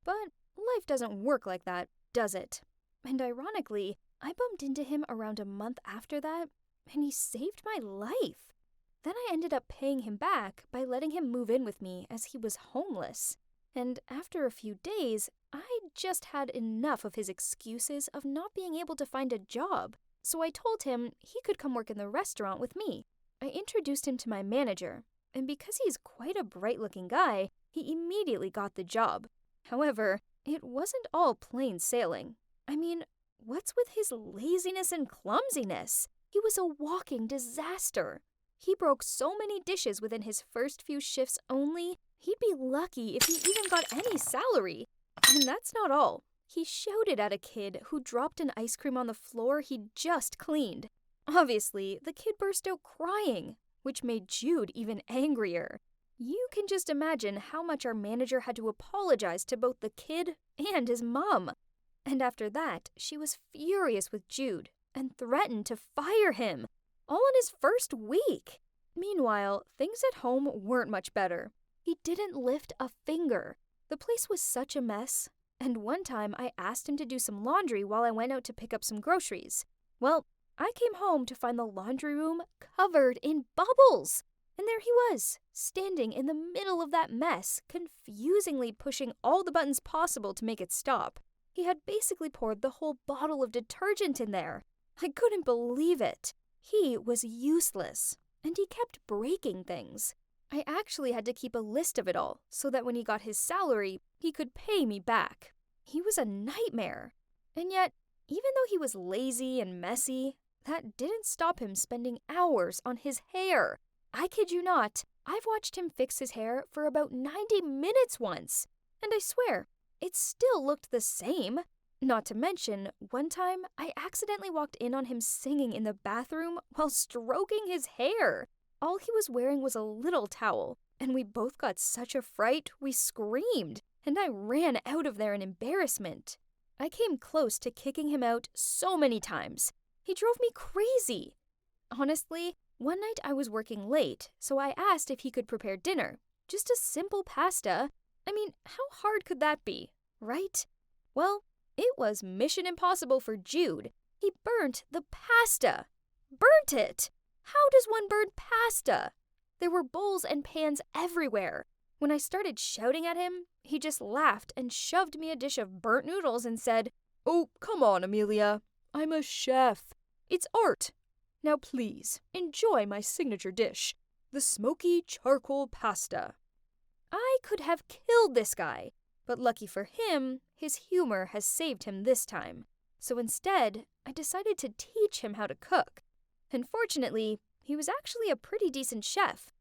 But life doesn't work like that, does it? And ironically, I bumped into him around a month after that, and he saved my life. Then I ended up paying him back by letting him move in with me as he was homeless. And after a few days, I just had enough of his excuses of not being able to find a job. So I told him he could come work in the restaurant with me. I introduced him to my manager, and because he's quite a bright-looking guy, he immediately got the job. However, it wasn't all plain sailing. I mean, what's with his laziness and clumsiness? He was a walking disaster. He broke so many dishes within his first few shifts only, he'd be lucky if he even got any salary. And that's not all. He shouted at a kid who dropped an ice cream on the floor he'd just cleaned. Obviously, the kid burst out crying, which made Jude even angrier. You can just imagine how much our manager had to apologize to both the kid and his mom. And after that, she was furious with Jude and threatened to fire him, all in his first week. Meanwhile, things at home weren't much better. He didn't lift a finger. The place was such a mess, and one time I asked him to do some laundry while I went out to pick up some groceries. Well, I came home to find the laundry room covered in bubbles. And there he was, standing in the middle of that mess, confusingly pushing all the buttons possible to make it stop. He had basically poured the whole bottle of detergent in there. I couldn't believe it. He was useless, and he kept breaking things. I actually had to keep a list of it all, so that when he got his salary, he could pay me back. He was a nightmare. And yet, even though he was lazy and messy, that didn't stop him spending hours on his hair. I kid you not, I've watched him fix his hair for about 90 minutes once, and I swear, it still looked the same. Not to mention, one time I accidentally walked in on him singing in the bathroom while stroking his hair. All he was wearing was a little towel, and we both got such a fright we screamed, and I ran out of there in embarrassment. I came close to kicking him out so many times. He drove me crazy. Honestly, one night I was working late, so I asked if he could prepare dinner. Just a simple pasta. I mean, how hard could that be, right? Well, it was mission impossible for Jude. He burnt the pasta. Burnt it! How does one burn pasta? There were bowls and pans everywhere. When I started shouting at him, he just laughed and shoved me a dish of burnt noodles and said, "Oh, come on, Amelia. I'm a chef. It's art. Now please, enjoy my signature dish, the smoky charcoal pasta." I could have killed this guy, but lucky for him, his humor has saved him this time. So instead, I decided to teach him how to cook. And fortunately, he was actually a pretty decent chef,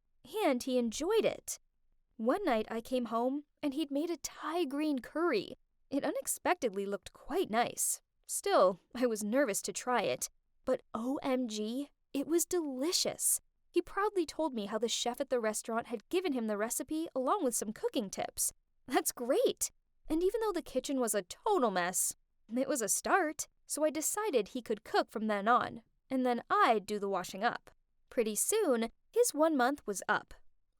and he enjoyed it. One night I came home, and he'd made a Thai green curry. It unexpectedly looked quite nice. Still, I was nervous to try it. But OMG, it was delicious. He proudly told me how the chef at the restaurant had given him the recipe along with some cooking tips. That's great! And even though the kitchen was a total mess, it was a start, so I decided he could cook from then on, and then I'd do the washing up. Pretty soon, his 1 month was up.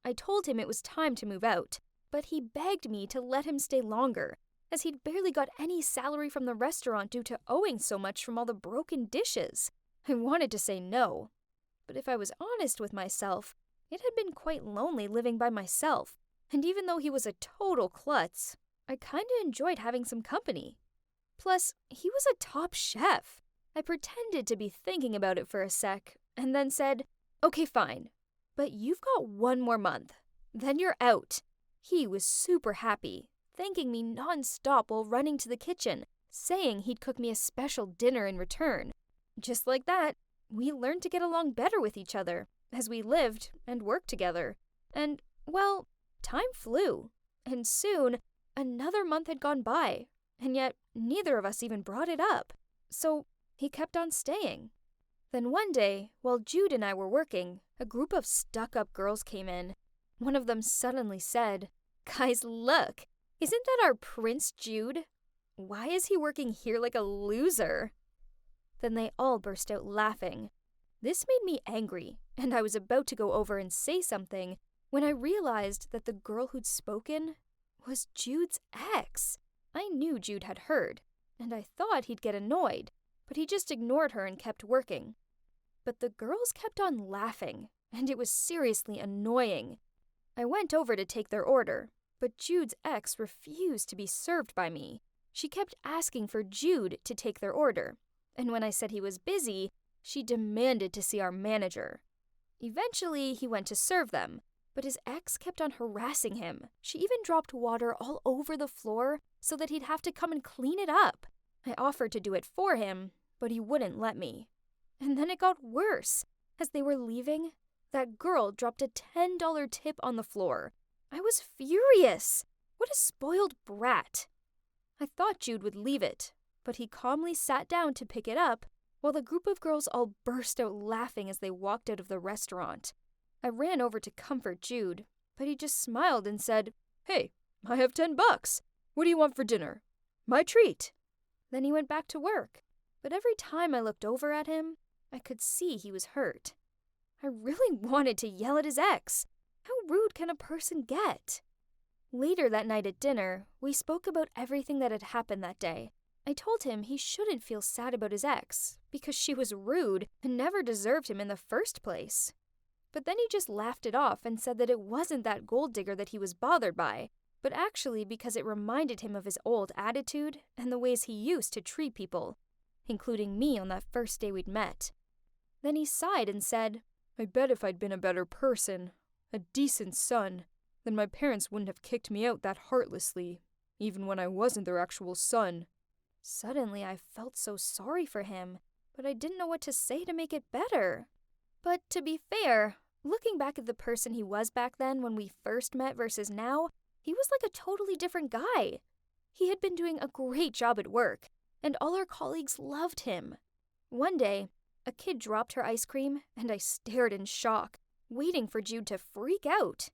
I told him it was time to move out, but he begged me to let him stay longer, as he'd barely got any salary from the restaurant due to owing so much from all the broken dishes. I wanted to say no, but if I was honest with myself, it had been quite lonely living by myself, and even though he was a total klutz, I kinda enjoyed having some company. Plus, he was a top chef. I pretended to be thinking about it for a sec, and then said, "Okay, fine, but you've got 1 more month. Then you're out." He was super happy, thanking me non-stop while running to the kitchen, saying he'd cook me a special dinner in return. Just like that, we learned to get along better with each other, as we lived and worked together. And, well, time flew, and soon another month had gone by, and yet neither of us even brought it up. So he kept on staying. Then one day, while Jude and I were working, a group of stuck-up girls came in. One of them suddenly said, "Guys, look! Isn't that our Prince Jude? Why is he working here like a loser?" Then they all burst out laughing. This made me angry, and I was about to go over and say something when I realized that the girl who'd spoken was Jude's ex. I knew Jude had heard, and I thought he'd get annoyed, but he just ignored her and kept working. But the girls kept on laughing, and it was seriously annoying. I went over to take their order, but Jude's ex refused to be served by me. She kept asking for Jude to take their order, and when I said he was busy, she demanded to see our manager. Eventually, he went to serve them, but his ex kept on harassing him. She even dropped water all over the floor so that he'd have to come and clean it up. I offered to do it for him, but he wouldn't let me. And then it got worse. As they were leaving, that girl dropped a $10 tip on the floor. I was furious. What a spoiled brat. I thought Jude would leave it, but he calmly sat down to pick it up while the group of girls all burst out laughing as they walked out of the restaurant. I ran over to comfort Jude, but he just smiled and said, "Hey, I have $10. What do you want for dinner? My treat." Then he went back to work. But every time I looked over at him, I could see he was hurt. I really wanted to yell at his ex. How rude can a person get? Later that night at dinner, we spoke about everything that had happened that day. I told him he shouldn't feel sad about his ex, because she was rude and never deserved him in the first place. But then he just laughed it off and said that it wasn't that gold digger that he was bothered by, but actually because it reminded him of his old attitude and the ways he used to treat people, including me on that first day we'd met. Then he sighed and said, "I bet if I'd been a better person, a decent son, then my parents wouldn't have kicked me out that heartlessly, even when I wasn't their actual son." Suddenly I felt so sorry for him, but I didn't know what to say to make it better. But to be fair, looking back at the person he was back then when we first met versus now, he was like a totally different guy. He had been doing a great job at work, and all our colleagues loved him. One day, a kid dropped her ice cream, and I stared in shock, waiting for Jude to freak out.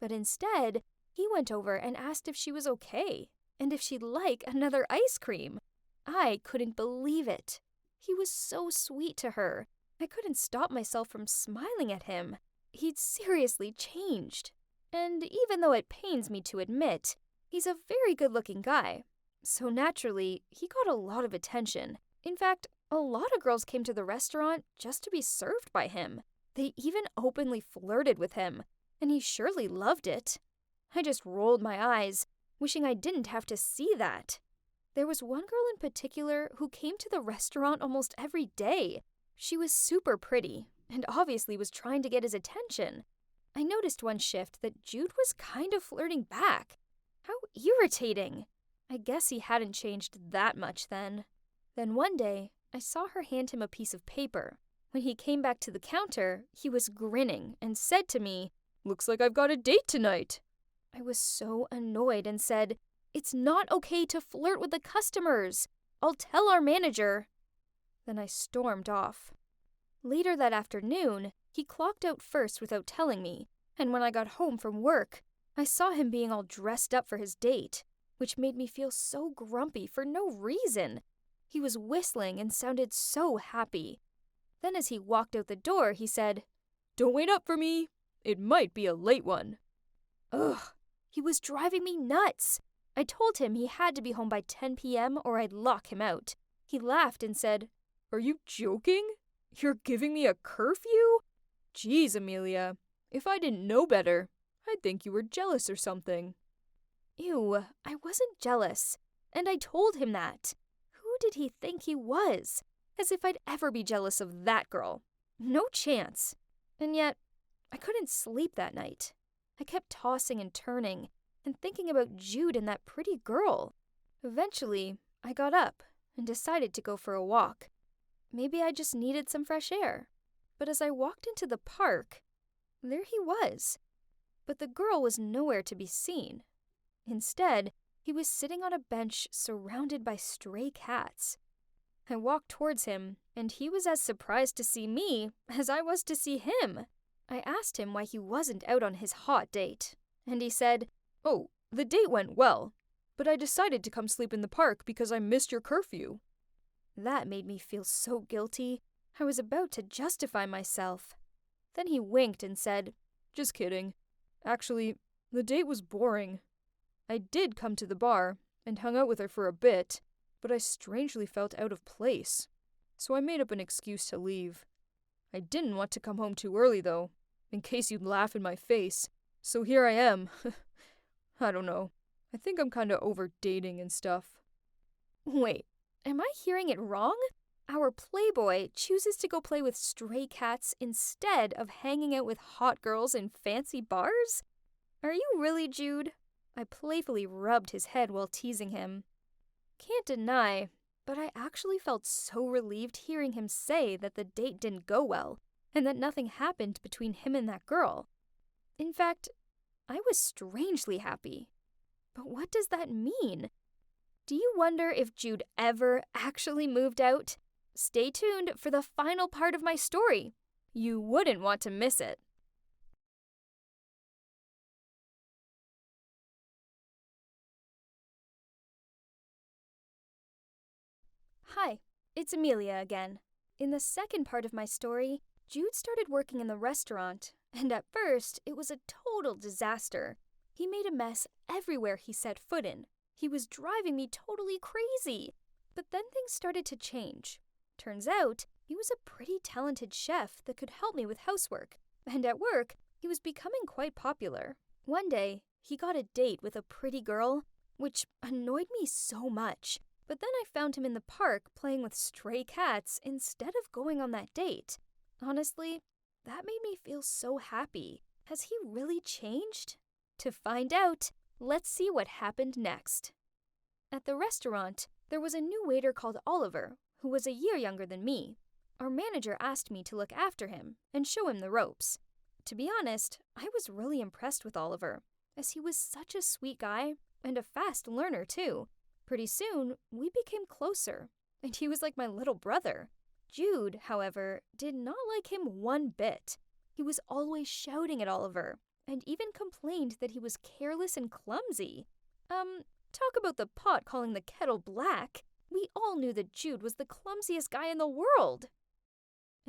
But instead, he went over and asked if she was okay, and if she'd like another ice cream. I couldn't believe it. He was so sweet to her. I couldn't stop myself from smiling at him. He'd seriously changed. And even though it pains me to admit, he's a very good-looking guy. So naturally, he got a lot of attention. In fact, a lot of girls came to the restaurant just to be served by him. They even openly flirted with him, and he surely loved it. I just rolled my eyes, wishing I didn't have to see that. There was one girl in particular who came to the restaurant almost every day. She was super pretty, and obviously was trying to get his attention. I noticed one shift that Jude was kind of flirting back. How irritating! I guess he hadn't changed that much then. Then one day, I saw her hand him a piece of paper. When he came back to the counter, he was grinning and said to me, "Looks like I've got a date tonight." I was so annoyed and said, "It's not okay to flirt with the customers. I'll tell our manager." Then I stormed off. Later that afternoon, he clocked out first without telling me, and when I got home from work, I saw him being all dressed up for his date, which made me feel so grumpy for no reason. He was whistling and sounded so happy. Then as he walked out the door, he said, "Don't wait up for me. It might be a late one." Ugh, he was driving me nuts. I told him he had to be home by 10 p.m. or I'd lock him out. He laughed and said, "Are you joking? You're giving me a curfew? Geez, Amelia, if I didn't know better, I'd think you were jealous or something." Ew, I wasn't jealous, and I told him that. Who did he think he was? As if I'd ever be jealous of that girl. No chance. And yet, I couldn't sleep that night. I kept tossing and turning, and thinking about Jude and that pretty girl. Eventually, I got up and decided to go for a walk. Maybe I just needed some fresh air. But as I walked into the park, there he was. But the girl was nowhere to be seen. Instead, he was sitting on a bench surrounded by stray cats. I walked towards him, and he was as surprised to see me as I was to see him. I asked him why he wasn't out on his hot date, and he said, "Oh, the date went well, but I decided to come sleep in the park because I missed your curfew." That made me feel so guilty. I was about to justify myself. Then he winked and said, "Just kidding. Actually, the date was boring. I did come to the bar and hung out with her for a bit, but I strangely felt out of place. So I made up an excuse to leave. I didn't want to come home too early, though, in case you'd laugh in my face. So here I am. I don't know. I think I'm kinda over dating and stuff. Wait, am I hearing it wrong? Our playboy chooses to go play with stray cats instead of hanging out with hot girls in fancy bars? Are you really, Jude? I playfully rubbed his head while teasing him. Can't deny, but I actually felt so relieved hearing him say that the date didn't go well and that nothing happened between him and that girl. In fact, I was strangely happy. But what does that mean? Do you wonder if Jude ever actually moved out? Stay tuned for the final part of my story. You wouldn't want to miss it. Hi, it's Amelia again. In the second part of my story, Jude started working in the restaurant, and at first, it was a total disaster. He made a mess everywhere he set foot in. He was driving me totally crazy. But then things started to change. Turns out, he was a pretty talented chef that could help me with housework, and at work, he was becoming quite popular. One day, he got a date with a pretty girl, which annoyed me so much. But then I found him in the park playing with stray cats instead of going on that date. Honestly, that made me feel so happy. Has he really changed? To find out, let's see what happened next. At the restaurant, there was a new waiter called Oliver, who was a year younger than me. Our manager asked me to look after him and show him the ropes. To be honest, I was really impressed with Oliver, as he was such a sweet guy and a fast learner too. Pretty soon, we became closer, and he was like my little brother. Jude, however, did not like him one bit. He was always shouting at Oliver, and even complained that he was careless and clumsy. Talk about the pot calling the kettle black. We all knew that Jude was the clumsiest guy in the world.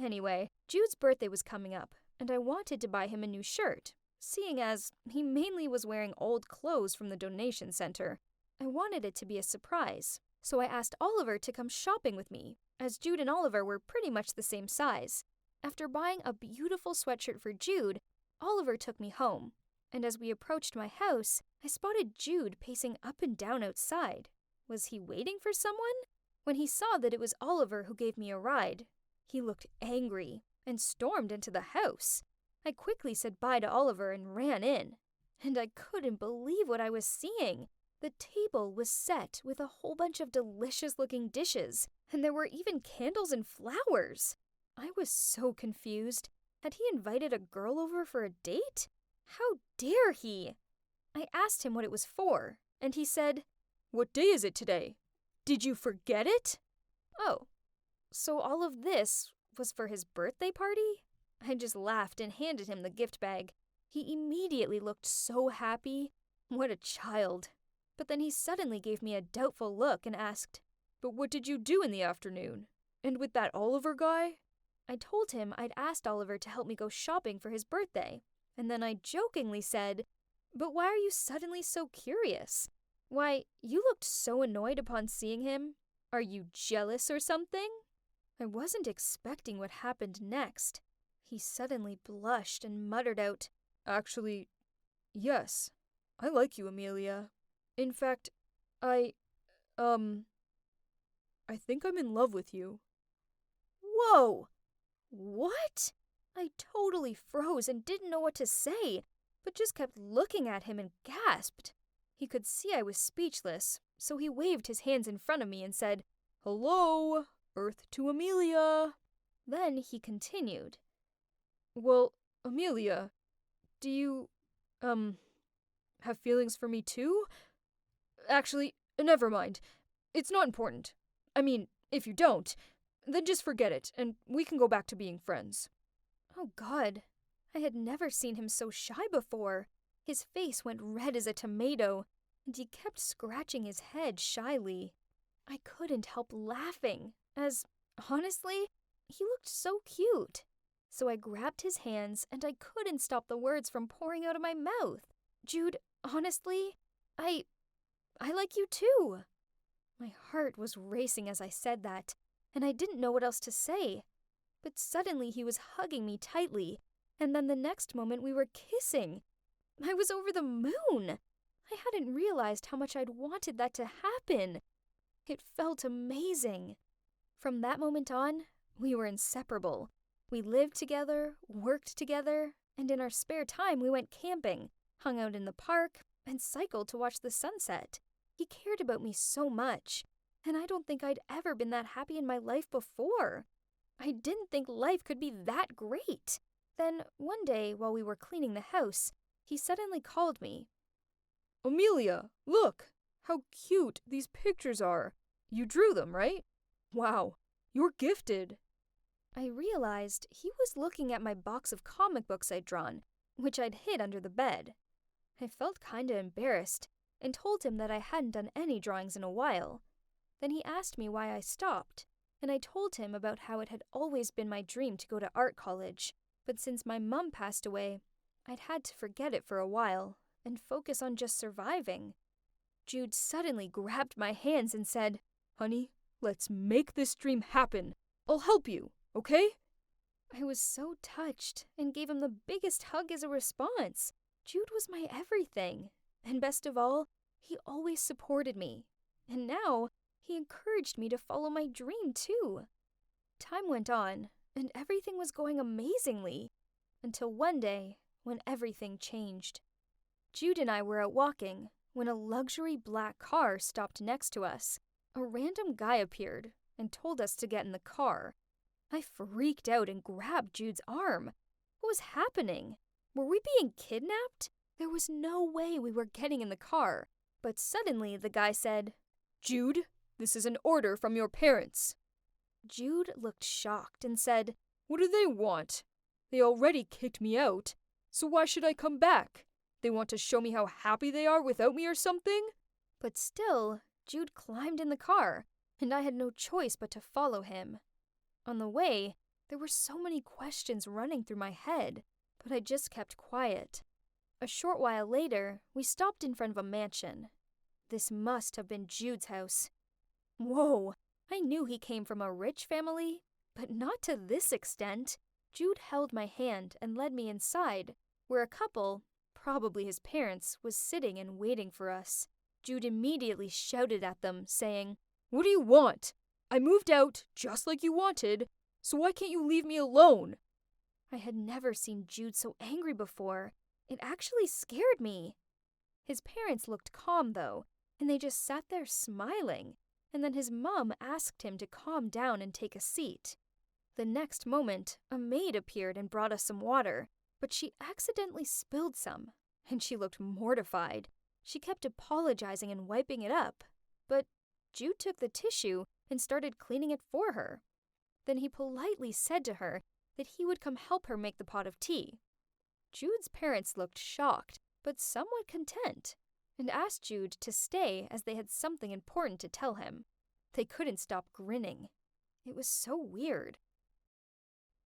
Anyway, Jude's birthday was coming up, and I wanted to buy him a new shirt, seeing as he mainly was wearing old clothes from the donation center. I wanted it to be a surprise, so I asked Oliver to come shopping with me, as Jude and Oliver were pretty much the same size. After buying a beautiful sweatshirt for Jude, Oliver took me home, and as we approached my house, I spotted Jude pacing up and down outside. Was he waiting for someone? When he saw that it was Oliver who gave me a ride, he looked angry and stormed into the house. I quickly said bye to Oliver and ran in, and I couldn't believe what I was seeing. The table was set with a whole bunch of delicious-looking dishes, and there were even candles and flowers. I was so confused. Had he invited a girl over for a date? How dare he? I asked him what it was for, and he said, "What day is it today? Did you forget it?" "Oh, so all of this was for his birthday party?" I just laughed and handed him the gift bag. He immediately looked so happy. What a child. But then he suddenly gave me a doubtful look and asked, "But what did you do in the afternoon? And with that Oliver guy?" I told him I'd asked Oliver to help me go shopping for his birthday, and then I jokingly said, "But why are you suddenly so curious? Why, you looked so annoyed upon seeing him. Are you jealous or something?" I wasn't expecting what happened next. He suddenly blushed and muttered out, "Actually, yes, I like you, Amelia. In fact, I think I'm in love with you." Whoa! What? I totally froze and didn't know what to say, but just kept looking at him and gasped. He could see I was speechless, so he waved his hands in front of me and said, "Hello, Earth to Amelia." Then he continued, "Well, Amelia, do you, have feelings for me too? Actually, never mind. It's not important. I mean, if you don't, then just forget it, and we can go back to being friends." Oh God, I had never seen him so shy before. His face went red as a tomato, and he kept scratching his head shyly. I couldn't help laughing, as, honestly, he looked so cute. So I grabbed his hands, and I couldn't stop the words from pouring out of my mouth. "Jude, honestly, I like you too." My heart was racing as I said that, and I didn't know what else to say. But suddenly he was hugging me tightly, and then the next moment we were kissing. I was over the moon. I hadn't realized how much I'd wanted that to happen. It felt amazing. From that moment on, we were inseparable. We lived together, worked together, and in our spare time we went camping, hung out in the park, and cycled to watch the sunset. He cared about me so much, and I don't think I'd ever been that happy in my life before. I didn't think life could be that great. Then, one day, while we were cleaning the house, he suddenly called me. Amelia, look! How cute these pictures are! You drew them, right? Wow, you're gifted. I realized he was looking at my box of comic books I'd drawn, which I'd hid under the bed. I felt kinda embarrassed, and told him that I hadn't done any drawings in a while. Then he asked me why I stopped, and I told him about how it had always been my dream to go to art college, but since my mum passed away, I'd had to forget it for a while and focus on just surviving. Jude suddenly grabbed my hands and said, Honey, let's make this dream happen. I'll help you, okay? I was so touched and gave him the biggest hug as a response. Jude was my everything, and best of all, he always supported me. And now, he encouraged me to follow my dream too. Time went on, and everything was going amazingly, until one day, when everything changed. Jude and I were out walking when a luxury black car stopped next to us. A random guy appeared and told us to get in the car. I freaked out and grabbed Jude's arm. What was happening? Were we being kidnapped? There was no way we were getting in the car. But suddenly the guy said, Jude, this is an order from your parents. Jude looked shocked and said, What do they want? They already kicked me out, so why should I come back? They want to show me how happy they are without me or something? But still, Jude climbed in the car, and I had no choice but to follow him. On the way, there were so many questions running through my head, but I just kept quiet. A short while later, we stopped in front of a mansion. This must have been Jude's house. Whoa, I knew he came from a rich family, but not to this extent. Jude held my hand and led me inside, where a couple, probably his parents, was sitting and waiting for us. Jude immediately shouted at them, saying, What do you want? I moved out just like you wanted, so why can't you leave me alone? I had never seen Jude so angry before. It actually scared me. His parents looked calm, though, and they just sat there smiling, and then his mom asked him to calm down and take a seat. The next moment, a maid appeared and brought us some water, but she accidentally spilled some, and she looked mortified. She kept apologizing and wiping it up, but Jude took the tissue and started cleaning it for her. Then he politely said to her that he would come help her make the pot of tea. Jude's parents looked shocked, but somewhat content, and asked Jude to stay as they had something important to tell him. They couldn't stop grinning. It was so weird.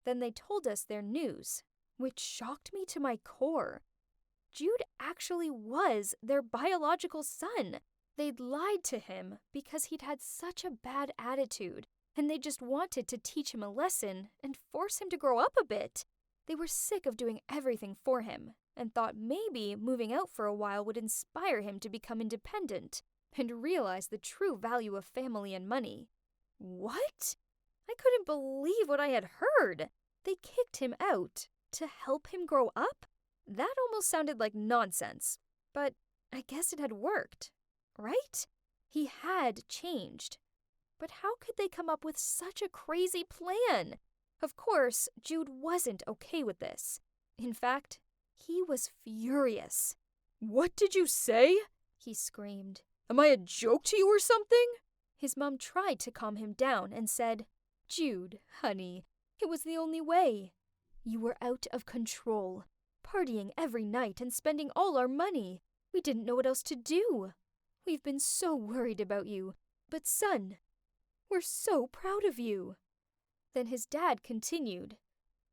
Then they told us their news, which shocked me to my core. Jude actually was their biological son. They'd lied to him because he'd had such a bad attitude, and they just wanted to teach him a lesson and force him to grow up a bit. They were sick of doing everything for him, and thought maybe moving out for a while would inspire him to become independent and realize the true value of family and money. What? I couldn't believe what I had heard. They kicked him out to help him grow up? That almost sounded like nonsense, but I guess it had worked, right? He had changed. But how could they come up with such a crazy plan? Of course, Jude wasn't okay with this. In fact, he was furious. What did you say? He screamed. Am I a joke to you or something? His mom tried to calm him down and said, Jude, honey, it was the only way. You were out of control, partying every night and spending all our money. We didn't know what else to do. We've been so worried about you. But son, we're so proud of you. Then his dad continued.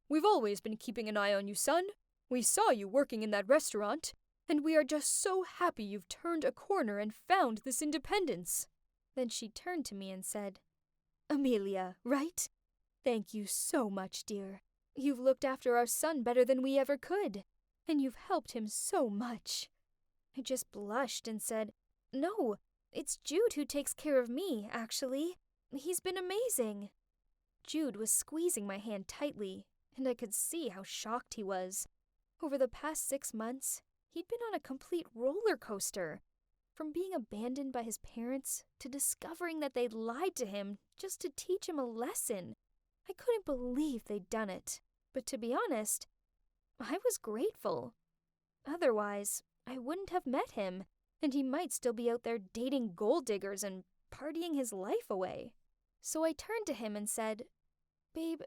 We've always been keeping an eye on you, son. We saw you working in that restaurant, and we are just so happy you've turned a corner and found this independence. Then she turned to me and said, "Amelia, right? Thank you so much, dear. You've looked after our son better than we ever could, and you've helped him so much." I just blushed and said, "No, it's Jude who takes care of me, actually. He's been amazing." Jude was squeezing my hand tightly, and I could see how shocked he was. Over the past 6 months, he'd been on a complete roller coaster. From being abandoned by his parents to discovering that they'd lied to him just to teach him a lesson. I couldn't believe they'd done it. But to be honest, I was grateful. Otherwise, I wouldn't have met him, and he might still be out there dating gold diggers and partying his life away. So I turned to him and said, "Babe,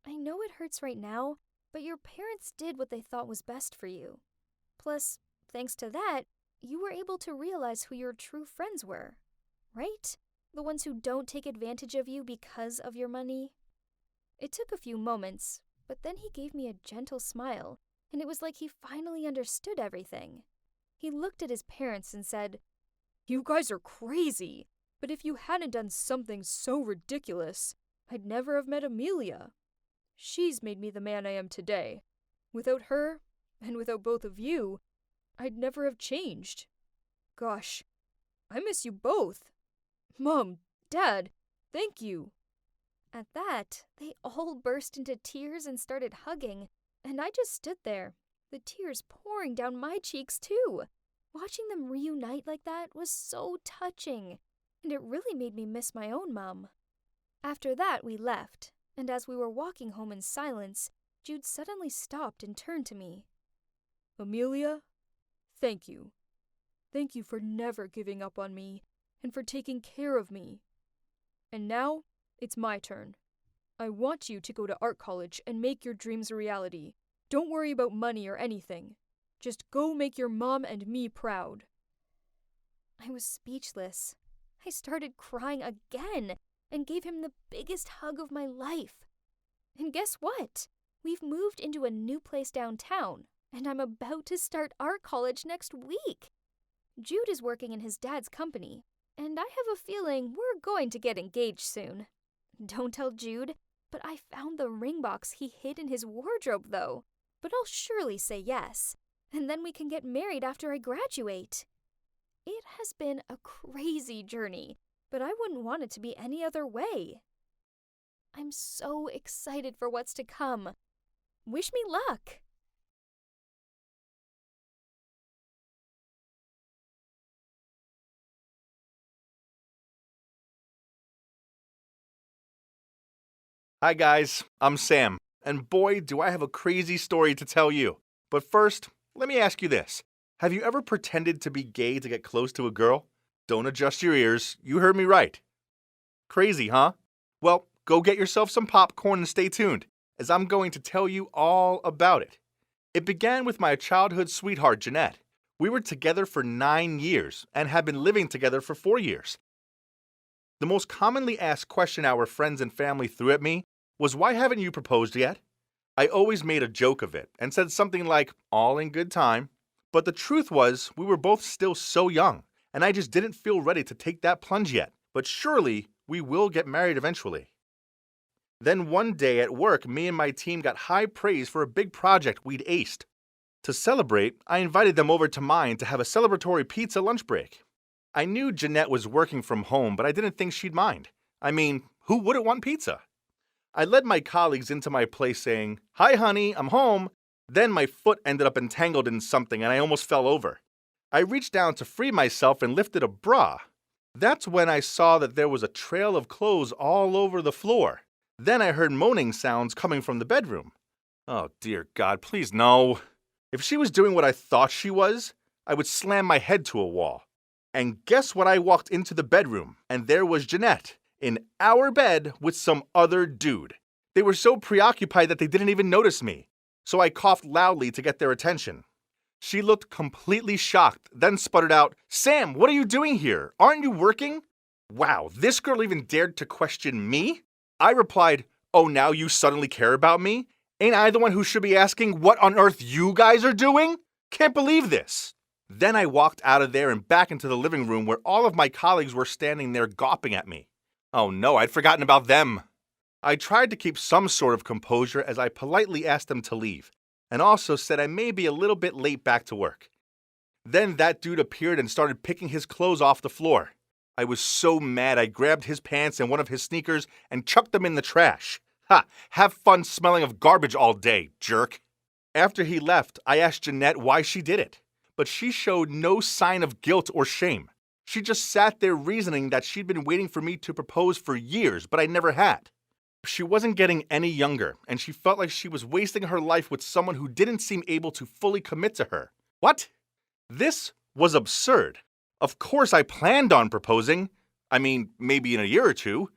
I know it hurts right now, but your parents did what they thought was best for you. Plus, thanks to that, you were able to realize who your true friends were, right? The ones who don't take advantage of you because of your money." It took a few moments, but then he gave me a gentle smile, and it was like he finally understood everything. He looked at his parents and said, "You guys are crazy, but if you hadn't done something so ridiculous, I'd never have met Amelia. She's made me the man I am today. Without her, and without both of you, I'd never have changed. Gosh, I miss you both. Mom, Dad, thank you." At that, they all burst into tears and started hugging, and I just stood there, the tears pouring down my cheeks too. Watching them reunite like that was so touching, and it really made me miss my own mom. After that, we left, and as we were walking home in silence, Jude suddenly stopped and turned to me. "Amelia, thank you. Thank you for never giving up on me and for taking care of me. And now, it's my turn. I want you to go to art college and make your dreams a reality. Don't worry about money or anything. Just go make your mom and me proud." I was speechless. I started crying again and gave him the biggest hug of my life. And guess what? We've moved into a new place downtown, and I'm about to start art college next week. Jude is working in his dad's company, and I have a feeling we're going to get engaged soon. Don't tell Jude, but I found the ring box he hid in his wardrobe, though. But I'll surely say yes, and then we can get married after I graduate. It has been a crazy journey, but I wouldn't want it to be any other way. I'm so excited for what's to come. Wish me luck! Hi guys, I'm Sam, and boy, do I have a crazy story to tell you. But first, let me ask you this. Have you ever pretended to be gay to get close to a girl? Don't adjust your ears, you heard me right. Crazy, huh? Well, go get yourself some popcorn and stay tuned, as I'm going to tell you all about it. It began with my childhood sweetheart, Jeanette. We were together for 9 years and had been living together for 4 years. The most commonly asked question our friends and family threw at me was, "Why haven't you proposed yet?" I always made a joke of it and said something like, "All in good time." But the truth was, we were both still so young, and I just didn't feel ready to take that plunge yet. But surely, we will get married eventually. Then one day at work, me and my team got high praise for a big project we'd aced. To celebrate, I invited them over to mine to have a celebratory pizza lunch break. I knew Jeanette was working from home, but I didn't think she'd mind. I mean, who wouldn't want pizza? I led my colleagues into my place saying, "Hi honey, I'm home." Then my foot ended up entangled in something and I almost fell over. I reached down to free myself and lifted a bra. That's when I saw that there was a trail of clothes all over the floor. Then I heard moaning sounds coming from the bedroom. Oh dear God, please no. If she was doing what I thought she was, I would slam my head to a wall. And guess what? I walked into the bedroom, and there was Jeanette, in our bed with some other dude. They were so preoccupied that they didn't even notice me, so I coughed loudly to get their attention. She looked completely shocked, then sputtered out, "Sam, what are you doing here? Aren't you working?" Wow, this girl even dared to question me? I replied, "Oh, now you suddenly care about me? Ain't I the one who should be asking what on earth you guys are doing? Can't believe this." Then I walked out of there and back into the living room where all of my colleagues were standing there gawping at me. Oh no, I'd forgotten about them. I tried to keep some sort of composure as I politely asked them to leave, and also said I may be a little bit late back to work. Then that dude appeared and started picking his clothes off the floor. I was so mad I grabbed his pants and one of his sneakers and chucked them in the trash. Ha! Have fun smelling of garbage all day, jerk. After he left, I asked Jeanette why she did it, but she showed no sign of guilt or shame. She just sat there reasoning that she'd been waiting for me to propose for years, but I never had. She wasn't getting any younger, and she felt like she was wasting her life with someone who didn't seem able to fully commit to her. What? This was absurd. Of course I planned on proposing. I mean, maybe in a year or two.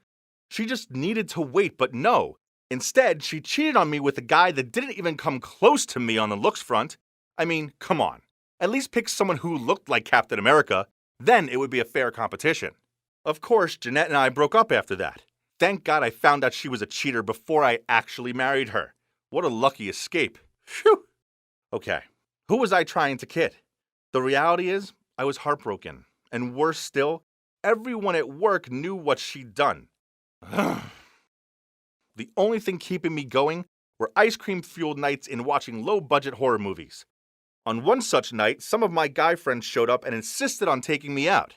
She just needed to wait, but no. Instead, she cheated on me with a guy that didn't even come close to me on the looks front. I mean, come on. At least pick someone who looked like Captain America. Then it would be a fair competition. Of course, Jeanette and I broke up after that. Thank God I found out she was a cheater before I actually married her. What a lucky escape. Phew. Okay, who was I trying to kid? The reality is, I was heartbroken. And worse still, everyone at work knew what she'd done. The only thing keeping me going were ice cream-fueled nights in watching low-budget horror movies. On one such night, some of my guy friends showed up and insisted on taking me out.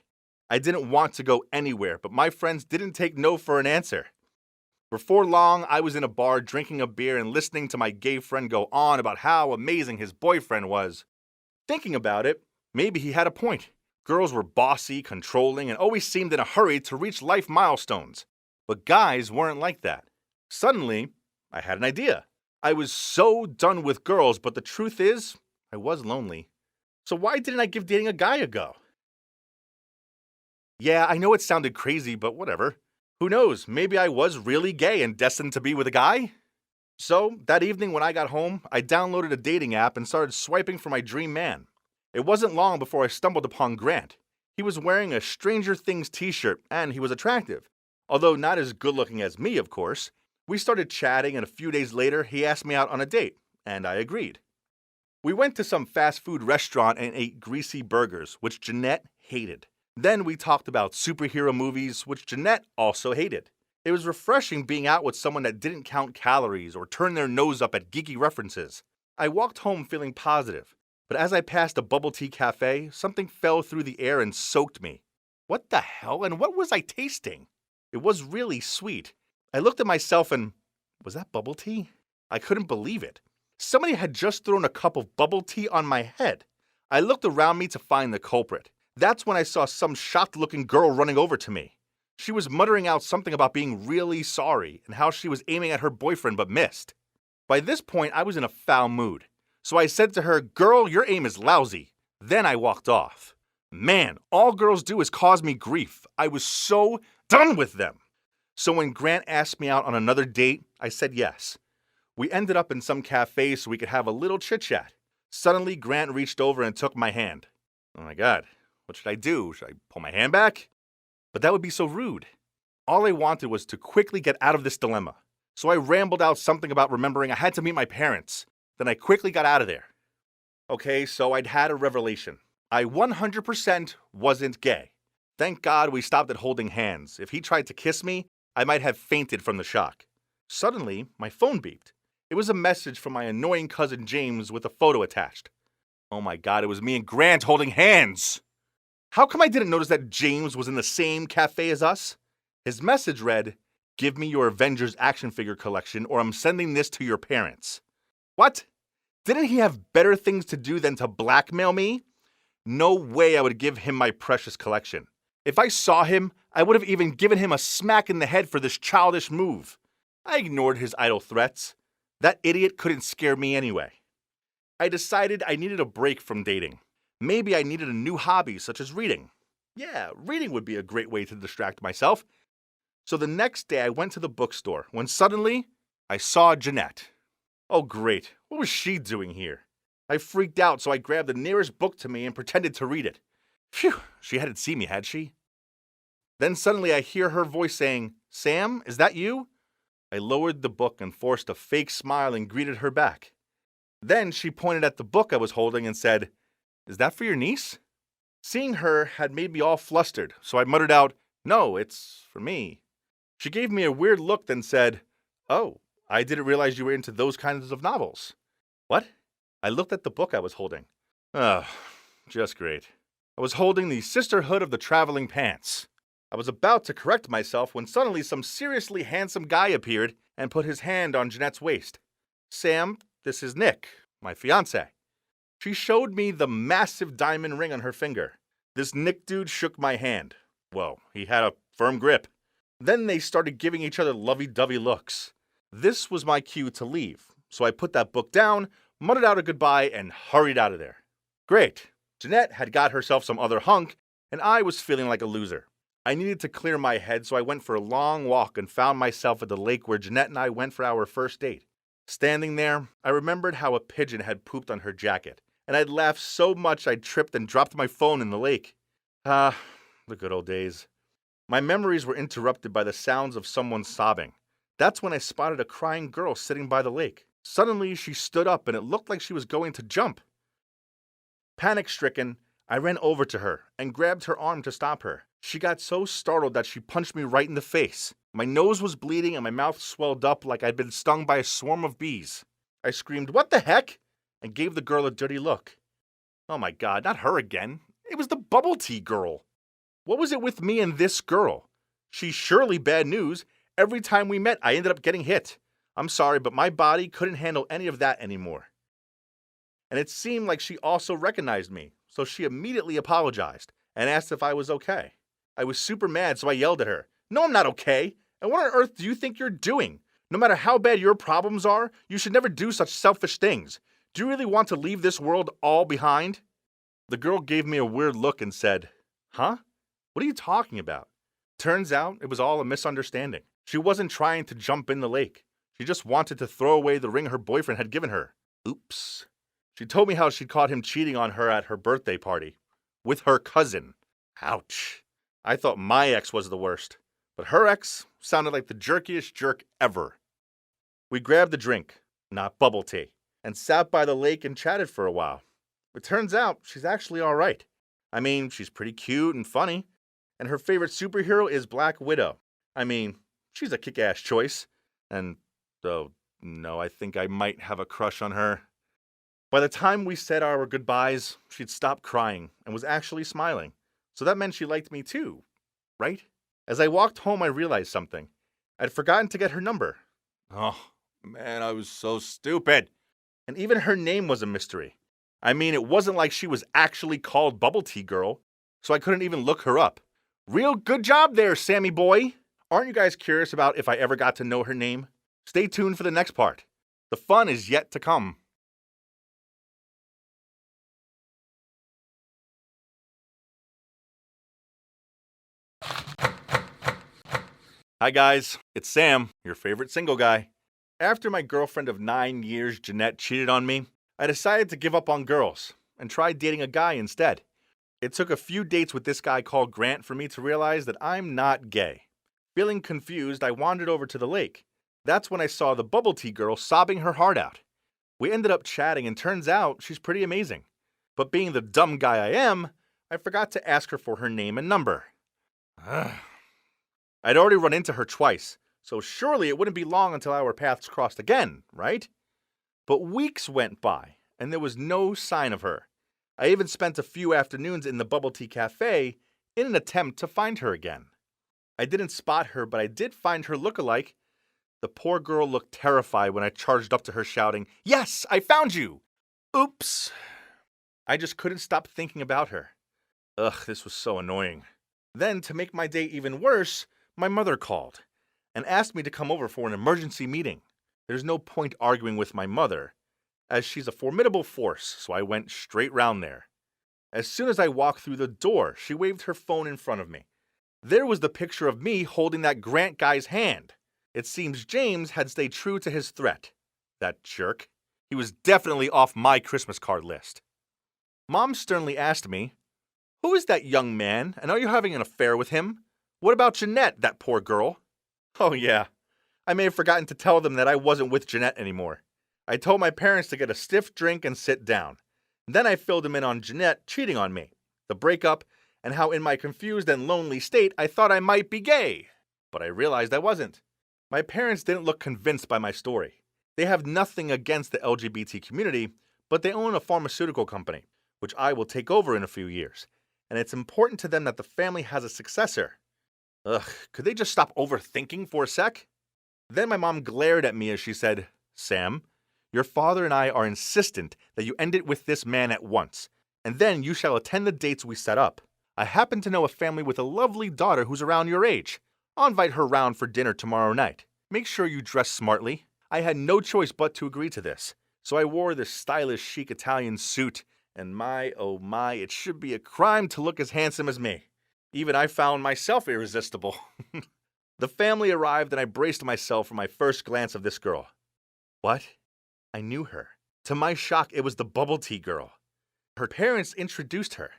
I didn't want to go anywhere, but my friends didn't take no for an answer. Before long, I was in a bar drinking a beer and listening to my gay friend go on about how amazing his boyfriend was. Thinking about it, maybe he had a point. Girls were bossy, controlling, and always seemed in a hurry to reach life milestones. But guys weren't like that. Suddenly, I had an idea. I was so done with girls, but the truth is, I was lonely. So why didn't I give dating a guy a go? Yeah, I know it sounded crazy, but whatever. Who knows, maybe I was really gay and destined to be with a guy? So, that evening when I got home, I downloaded a dating app and started swiping for my dream man. It wasn't long before I stumbled upon Grant. He was wearing a Stranger Things t-shirt, and he was attractive. Although not as good-looking as me, of course. We started chatting, and a few days later, he asked me out on a date, and I agreed. We went to some fast food restaurant and ate greasy burgers, which Jeanette hated. Then we talked about superhero movies, which Jeanette also hated. It was refreshing being out with someone that didn't count calories or turn their nose up at geeky references. I walked home feeling positive, but as I passed a bubble tea cafe, something fell through the air and soaked me. What the hell, and what was I tasting? It was really sweet. I looked at myself and, was that bubble tea? I couldn't believe it. Somebody had just thrown a cup of bubble tea on my head. I looked around me to find the culprit. That's when I saw some shocked-looking girl running over to me. She was muttering out something about being really sorry and how she was aiming at her boyfriend but missed. By this point, I was in a foul mood. So I said to her, "Girl, your aim is lousy." Then I walked off. Man, all girls do is cause me grief. I was so done with them. So when Grant asked me out on another date, I said yes. We ended up in some cafe so we could have a little chit-chat. Suddenly, Grant reached over and took my hand. Oh my God. What should I do? Should I pull my hand back? But that would be so rude. All I wanted was to quickly get out of this dilemma. So I rambled out something about remembering I had to meet my parents. Then I quickly got out of there. Okay, so I'd had a revelation. I 100% wasn't gay. Thank God we stopped at holding hands. If he tried to kiss me, I might have fainted from the shock. Suddenly, my phone beeped. It was a message from my annoying cousin James with a photo attached. Oh my God, it was me and Grant holding hands! How come I didn't notice that James was in the same cafe as us? His message read, "Give me your Avengers action figure collection or I'm sending this to your parents." What? Didn't he have better things to do than to blackmail me? No way I would give him my precious collection. If I saw him, I would have even given him a smack in the head for this childish move. I ignored his idle threats. That idiot couldn't scare me anyway. I decided I needed a break from dating. Maybe I needed a new hobby, such as reading. Yeah, reading would be a great way to distract myself. So the next day I went to the bookstore when suddenly I saw Jeanette. Oh great, what was she doing here? I freaked out, so I grabbed the nearest book to me and pretended to read it. Phew, she hadn't seen me, had she? Then suddenly I hear her voice saying, "Sam, is that you?" I lowered the book and forced a fake smile and greeted her back. Then she pointed at the book I was holding and said, is that for your niece? Seeing her had made me all flustered, so I muttered out, no, it's for me. She gave me a weird look, then said, oh, I didn't realize you were into those kinds of novels. What? I looked at the book I was holding. Oh, just great. I was holding The Sisterhood of the Traveling Pants. I was about to correct myself when suddenly some seriously handsome guy appeared and put his hand on Jeanette's waist. Sam, this is Nick, my fiancé. She showed me the massive diamond ring on her finger. This Nick dude shook my hand. Well, he had a firm grip. Then they started giving each other lovey-dovey looks. This was my cue to leave, so I put that book down, muttered out a goodbye, and hurried out of there. Great. Jeanette had got herself some other hunk, and I was feeling like a loser. I needed to clear my head, so I went for a long walk and found myself at the lake where Jeanette and I went for our first date. Standing there, I remembered how a pigeon had pooped on her jacket, and I'd laughed so much I tripped and dropped my phone in the lake. Ah, the good old days. My memories were interrupted by the sounds of someone sobbing. That's when I spotted a crying girl sitting by the lake. Suddenly, she stood up and it looked like she was going to jump. Panic-stricken, I ran over to her and grabbed her arm to stop her. She got so startled that she punched me right in the face. My nose was bleeding and my mouth swelled up like I'd been stung by a swarm of bees. I screamed, "What the heck?" and gave the girl a dirty look. Oh my God, not her again. It was the bubble tea girl. What was it with me and this girl? She's surely bad news. Every time we met, I ended up getting hit. I'm sorry, but my body couldn't handle any of that anymore. And it seemed like she also recognized me, so she immediately apologized and asked if I was okay. I was super mad, so I yelled at her, "No, I'm not okay. And what on earth do you think you're doing? No matter how bad your problems are, you should never do such selfish things. Do you really want to leave this world all behind?" The girl gave me a weird look and said, "Huh? What are you talking about?" Turns out it was all a misunderstanding. She wasn't trying to jump in the lake. She just wanted to throw away the ring her boyfriend had given her. Oops. She told me how she'd caught him cheating on her at her birthday party. With her cousin. Ouch. I thought my ex was the worst. But her ex sounded like the jerkiest jerk ever. We grabbed a drink, not bubble tea, and sat by the lake and chatted for a while. It turns out she's actually all right. I mean, she's pretty cute and funny, and her favorite superhero is Black Widow. I mean, she's a kick-ass choice, and though, no, I think I might have a crush on her. By the time we said our goodbyes, she'd stopped crying and was actually smiling, so that meant she liked me too, right? As I walked home, I realized something. I'd forgotten to get her number. Oh, man, I was so stupid. And even her name was a mystery. I mean, it wasn't like she was actually called Bubble Tea Girl, so I couldn't even look her up. Real good job there, Sammy boy. Aren't you guys curious about if I ever got to know her name? Stay tuned for the next part. The fun is yet to come. Hi guys, it's Sam, your favorite single guy. After my girlfriend of 9 years, Jeanette, cheated on me, I decided to give up on girls and try dating a guy instead. It took a few dates with this guy called Grant for me to realize that I'm not gay. Feeling confused, I wandered over to the lake. That's when I saw the bubble tea girl sobbing her heart out. We ended up chatting and turns out she's pretty amazing. But being the dumb guy I am, I forgot to ask her for her name and number. I'd already run into her twice, so surely it wouldn't be long until our paths crossed again, right? But weeks went by, and there was no sign of her. I even spent a few afternoons in the bubble tea cafe in an attempt to find her again. I didn't spot her, but I did find her look-alike. The poor girl looked terrified when I charged up to her shouting, "Yes, I found you!" Oops. I just couldn't stop thinking about her. Ugh, this was so annoying. Then, to make my day even worse, my mother called and asked me to come over for an emergency meeting. There's no point arguing with my mother, as she's a formidable force, so I went straight round there. As soon as I walked through the door, she waved her phone in front of me. There was the picture of me holding that Grant guy's hand. It seems James had stayed true to his threat. That jerk. He was definitely off my Christmas card list. Mom sternly asked me, "Who is that young man, and are you having an affair with him? What about Jeanette, that poor girl?" Oh yeah, I may have forgotten to tell them that I wasn't with Jeanette anymore. I told my parents to get a stiff drink and sit down. Then I filled him in on Jeanette cheating on me, the breakup, and how in my confused and lonely state I thought I might be gay. But I realized I wasn't. My parents didn't look convinced by my story. They have nothing against the LGBT community, but they own a pharmaceutical company, which I will take over in a few years, and it's important to them that the family has a successor. Ugh, could they just stop overthinking for a sec? Then my mom glared at me as she said, "Sam, your father and I are insistent that you end it with this man at once, and then you shall attend the dates we set up. I happen to know a family with a lovely daughter who's around your age. I'll invite her round for dinner tomorrow night. Make sure you dress smartly." I had no choice but to agree to this, so I wore this stylish chic Italian suit, and my, oh my, it should be a crime to look as handsome as me. Even I found myself irresistible. The family arrived and I braced myself for my first glance of this girl. What? I knew her. To my shock, it was the bubble tea girl. Her parents introduced her.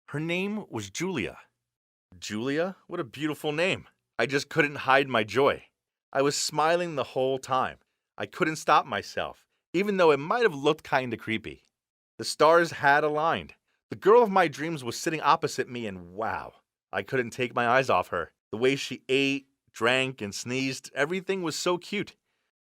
Her name was Julia. Julia? What a beautiful name. I just couldn't hide my joy. I was smiling the whole time. I couldn't stop myself, even though it might have looked kinda creepy. The stars had aligned. The girl of my dreams was sitting opposite me, and wow, I couldn't take my eyes off her. The way she ate, drank, and sneezed, everything was so cute.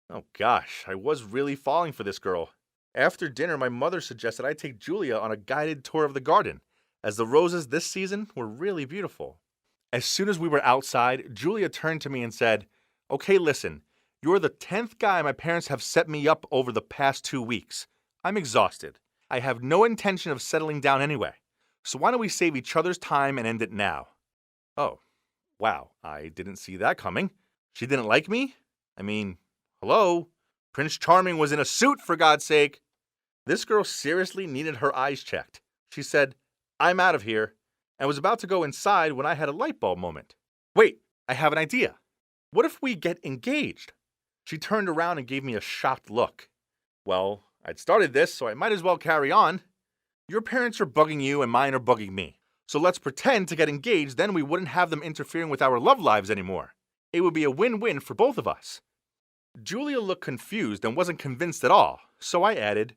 Oh gosh, I was really falling for this girl. After dinner, my mother suggested I take Julia on a guided tour of the garden, as the roses this season were really beautiful. As soon as we were outside, Julia turned to me and said, "Okay, listen, you're the 10th guy my parents have set me up over the past 2 weeks. I'm exhausted. I have no intention of settling down anyway. So why don't we save each other's time and end it now?" Oh, wow, I didn't see that coming. She didn't like me? I mean, hello? Prince Charming was in a suit, for God's sake. This girl seriously needed her eyes checked. She said, "I'm out of here," and was about to go inside when I had a light bulb moment. Wait, I have an idea. What if we get engaged? She turned around and gave me a shocked look. Well, I'd started this, so I might as well carry on. Your parents are bugging you and mine are bugging me. So let's pretend to get engaged, then we wouldn't have them interfering with our love lives anymore. It would be a win-win for both of us. Julia looked confused and wasn't convinced at all, so I added,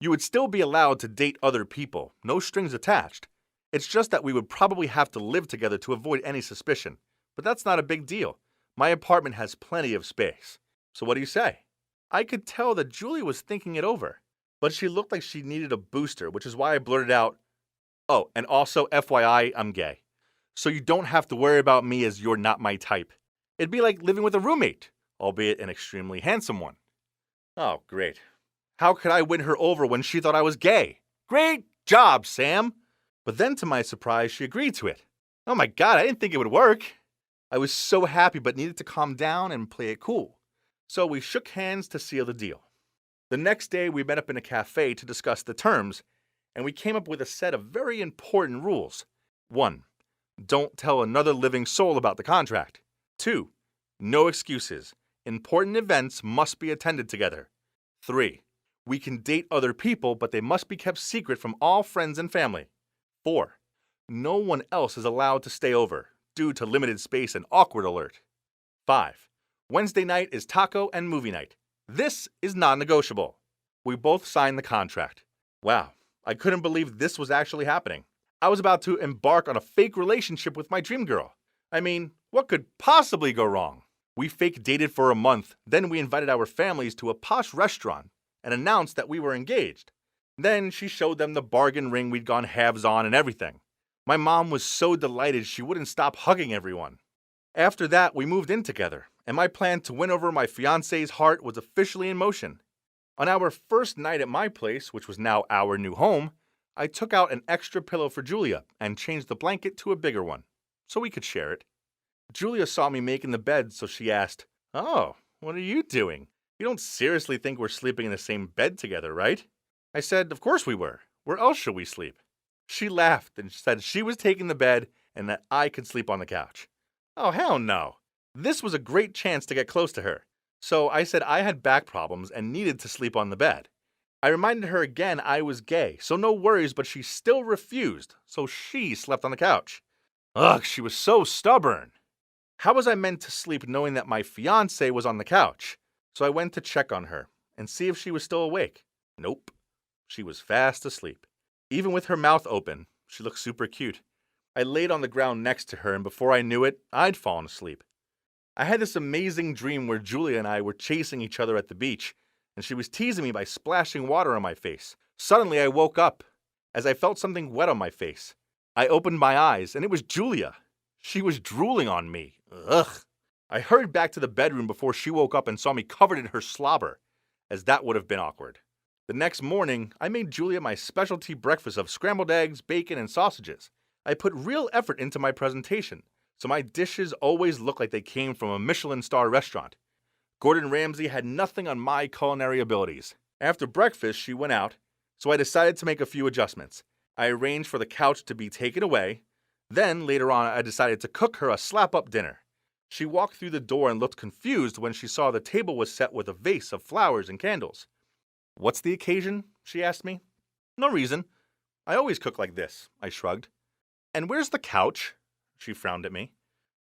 "You would still be allowed to date other people, no strings attached. It's just that we would probably have to live together to avoid any suspicion. But that's not a big deal. My apartment has plenty of space. So what do you say?" I could tell that Julia was thinking it over, but she looked like she needed a booster, which is why I blurted out, "Oh, and also, FYI, I'm gay. So you don't have to worry about me as you're not my type. It'd be like living with a roommate, albeit an extremely handsome one." Oh, great. How could I win her over when she thought I was gay? Great job, Sam! But then, to my surprise, she agreed to it. Oh my God, I didn't think it would work. I was so happy but needed to calm down and play it cool. So we shook hands to seal the deal. The next day, we met up in a cafe to discuss the terms, and we came up with a set of very important rules. 1. Don't tell another living soul about the contract. 2. No excuses. Important events must be attended together. 3. We can date other people, but they must be kept secret from all friends and family. 4. No one else is allowed to stay over, due to limited space and awkward alert. 5. Wednesday night is taco and movie night. This is non-negotiable. We both signed the contract. Wow, I couldn't believe this was actually happening. I was about to embark on a fake relationship with my dream girl. I mean, what could possibly go wrong? We fake dated for a month, then we invited our families to a posh restaurant and announced that we were engaged. Then she showed them the bargain ring we'd gone halves on and everything. My mom was so delighted she wouldn't stop hugging everyone. After that, we moved in together, and my plan to win over my fiancé's heart was officially in motion. On our first night at my place, which was now our new home, I took out an extra pillow for Julia and changed the blanket to a bigger one, so we could share it. Julia saw me making the bed, so she asked, "Oh, what are you doing? You don't seriously think we're sleeping in the same bed together, right?" I said, "Of course we were. Where else should we sleep?" She laughed and said she was taking the bed and that I could sleep on the couch. Oh, hell no. This was a great chance to get close to her. So I said I had back problems and needed to sleep on the bed. I reminded her again I was gay, so no worries, but she still refused, so she slept on the couch. Ugh, she was so stubborn. How was I meant to sleep knowing that my fiancé was on the couch? So I went to check on her and see if she was still awake. Nope. She was fast asleep. Even with her mouth open, she looked super cute. I laid on the ground next to her, and before I knew it, I'd fallen asleep. I had this amazing dream where Julia and I were chasing each other at the beach, and she was teasing me by splashing water on my face. Suddenly, I woke up as I felt something wet on my face. I opened my eyes, and it was Julia. She was drooling on me. Ugh. I hurried back to the bedroom before she woke up and saw me covered in her slobber, as that would have been awkward. The next morning, I made Julia my specialty breakfast of scrambled eggs, bacon, and sausages. I put real effort into my presentation, so my dishes always look like they came from a Michelin star restaurant. Gordon Ramsay had nothing on my culinary abilities. After breakfast, she went out, so I decided to make a few adjustments. I arranged for the couch to be taken away. Then, later on, I decided to cook her a slap-up dinner. She walked through the door and looked confused when she saw the table was set with a vase of flowers and candles. "What's the occasion?" she asked me. "No reason. I always cook like this," I shrugged. "And where's the couch?" She frowned at me.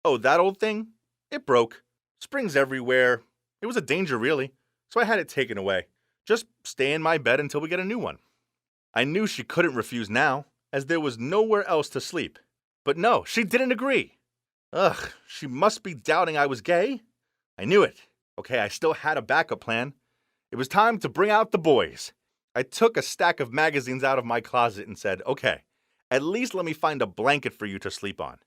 "Oh, that old thing? It broke. Springs everywhere. It was a danger, really, so I had it taken away. Just stay in my bed until we get a new one." I knew she couldn't refuse now, as there was nowhere else to sleep. But no, she didn't agree. Ugh, she must be doubting I was gay. I knew it. Okay, I still had a backup plan. It was time to bring out the boys. I took a stack of magazines out of my closet and said, "Okay, at least let me find a blanket for you to sleep on."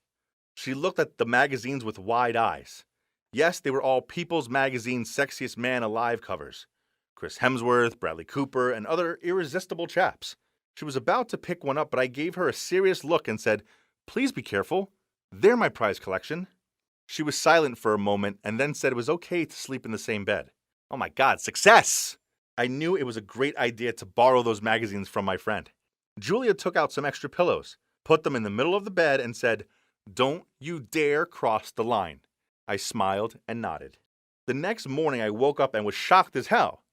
She looked at the magazines with wide eyes. Yes, they were all People's Magazine's Sexiest Man Alive covers. Chris Hemsworth, Bradley Cooper, and other irresistible chaps. She was about to pick one up, but I gave her a serious look and said, "Please be careful. They're my prize collection." She was silent for a moment and then said it was okay to sleep in the same bed. Oh my God, success! I knew it was a great idea to borrow those magazines from my friend. Julia took out some extra pillows, put them in the middle of the bed, and said, "Don't you dare cross the line." I smiled and nodded. The next morning I woke up and was shocked as hell.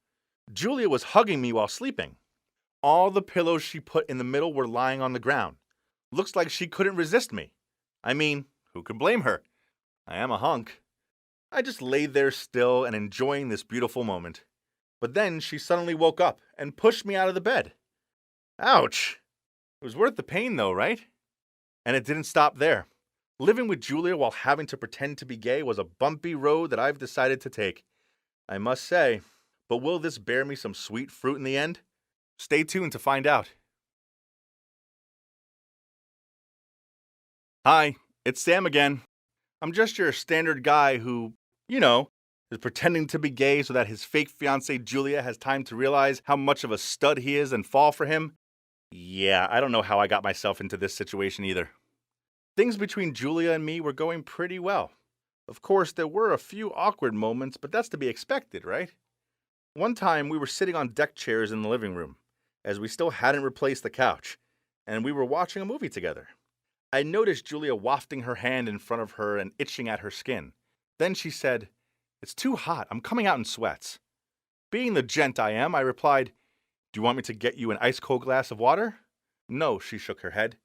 Julia was hugging me while sleeping. All the pillows she put in the middle were lying on the ground. Looks like she couldn't resist me. I mean, who could blame her? I am a hunk. I just lay there still and enjoying this beautiful moment. But then she suddenly woke up and pushed me out of the bed. Ouch! It was worth the pain though, right? And it didn't stop there. Living with Julia while having to pretend to be gay was a bumpy road that I've decided to take. I must say, but will this bear me some sweet fruit in the end? Stay tuned to find out. Hi, it's Sam again. I'm just your standard guy who, is pretending to be gay so that his fake fiancée Julia has time to realize how much of a stud he is and fall for him. Yeah, I don't know how I got myself into this situation either. Things between Julia and me were going pretty well. Of course, there were a few awkward moments, but that's to be expected, right? One time, we were sitting on deck chairs in the living room, as we still hadn't replaced the couch, and we were watching a movie together. I noticed Julia wafting her hand in front of her and itching at her skin. Then she said, "It's too hot. I'm coming out in sweats." Being the gent I am, I replied, "Do you want me to get you an ice-cold glass of water?" "No," she shook her head.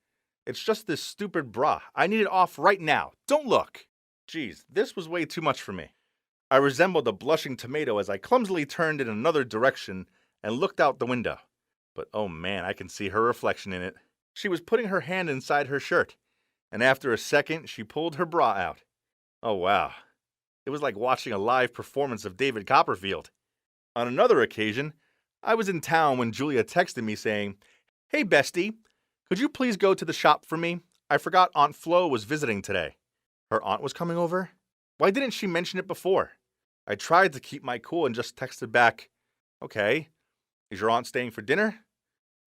"It's just this stupid bra. I need it off right now. Don't look." Geez, this was way too much for me. I resembled a blushing tomato as I clumsily turned in another direction and looked out the window. But oh man, I can see her reflection in it. She was putting her hand inside her shirt, and after a second, she pulled her bra out. Oh wow. It was like watching a live performance of David Copperfield. On another occasion, I was in town when Julia texted me saying, "Hey bestie, could you please go to the shop for me? I forgot Aunt Flo was visiting today." Her aunt was coming over? Why didn't she mention it before? I tried to keep my cool and just texted back, "Okay, is your aunt staying for dinner?"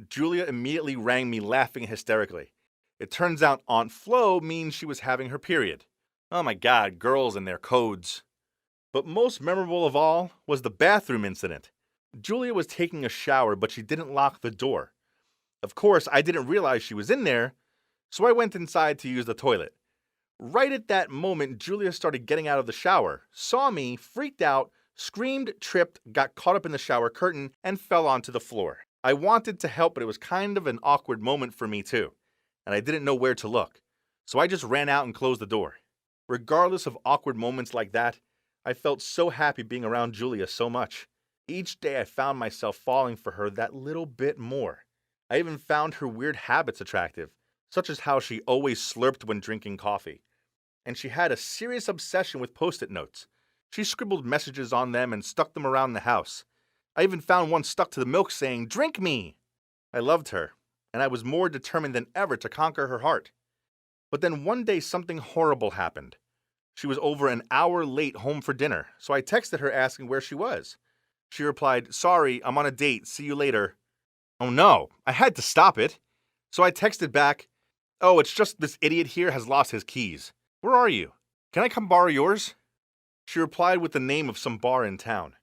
Julia immediately rang me laughing hysterically. It turns out Aunt Flo means she was having her period. Oh my God, girls and their codes. But most memorable of all was the bathroom incident. Julia was taking a shower, but she didn't lock the door. Of course, I didn't realize she was in there, so I went inside to use the toilet. Right at that moment, Julia started getting out of the shower, saw me, freaked out, screamed, tripped, got caught up in the shower curtain, and fell onto the floor. I wanted to help, but it was kind of an awkward moment for me too, and I didn't know where to look, so I just ran out and closed the door. Regardless of awkward moments like that, I felt so happy being around Julia so much. Each day I found myself falling for her that little bit more. I even found her weird habits attractive, such as how she always slurped when drinking coffee. And she had a serious obsession with post-it notes. She scribbled messages on them and stuck them around the house. I even found one stuck to the milk saying, "Drink me!" I loved her, and I was more determined than ever to conquer her heart. But then one day something horrible happened. She was over an hour late home for dinner, so I texted her asking where she was. She replied, "Sorry, I'm on a date, see you later." Oh no, I had to stop it. So I texted back, "Oh, it's just this idiot here has lost his keys. Where are you? Can I come borrow yours?" She replied with the name of some bar in town.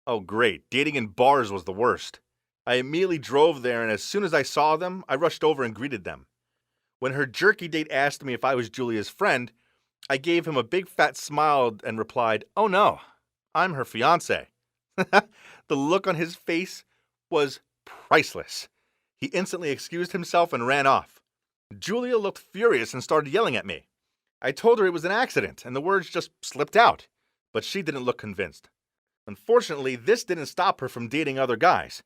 Oh great, dating in bars was the worst. I immediately drove there, and as soon as I saw them, I rushed over and greeted them. When her jerky date asked me if I was Julia's friend, I gave him a big fat smile and replied, "Oh no, I'm her fiancé." The look on his face was priceless. He instantly excused himself and ran off. Julia looked furious and started yelling at me. I told her it was an accident and the words just slipped out, but she didn't look convinced. Unfortunately, this didn't stop her from dating other guys.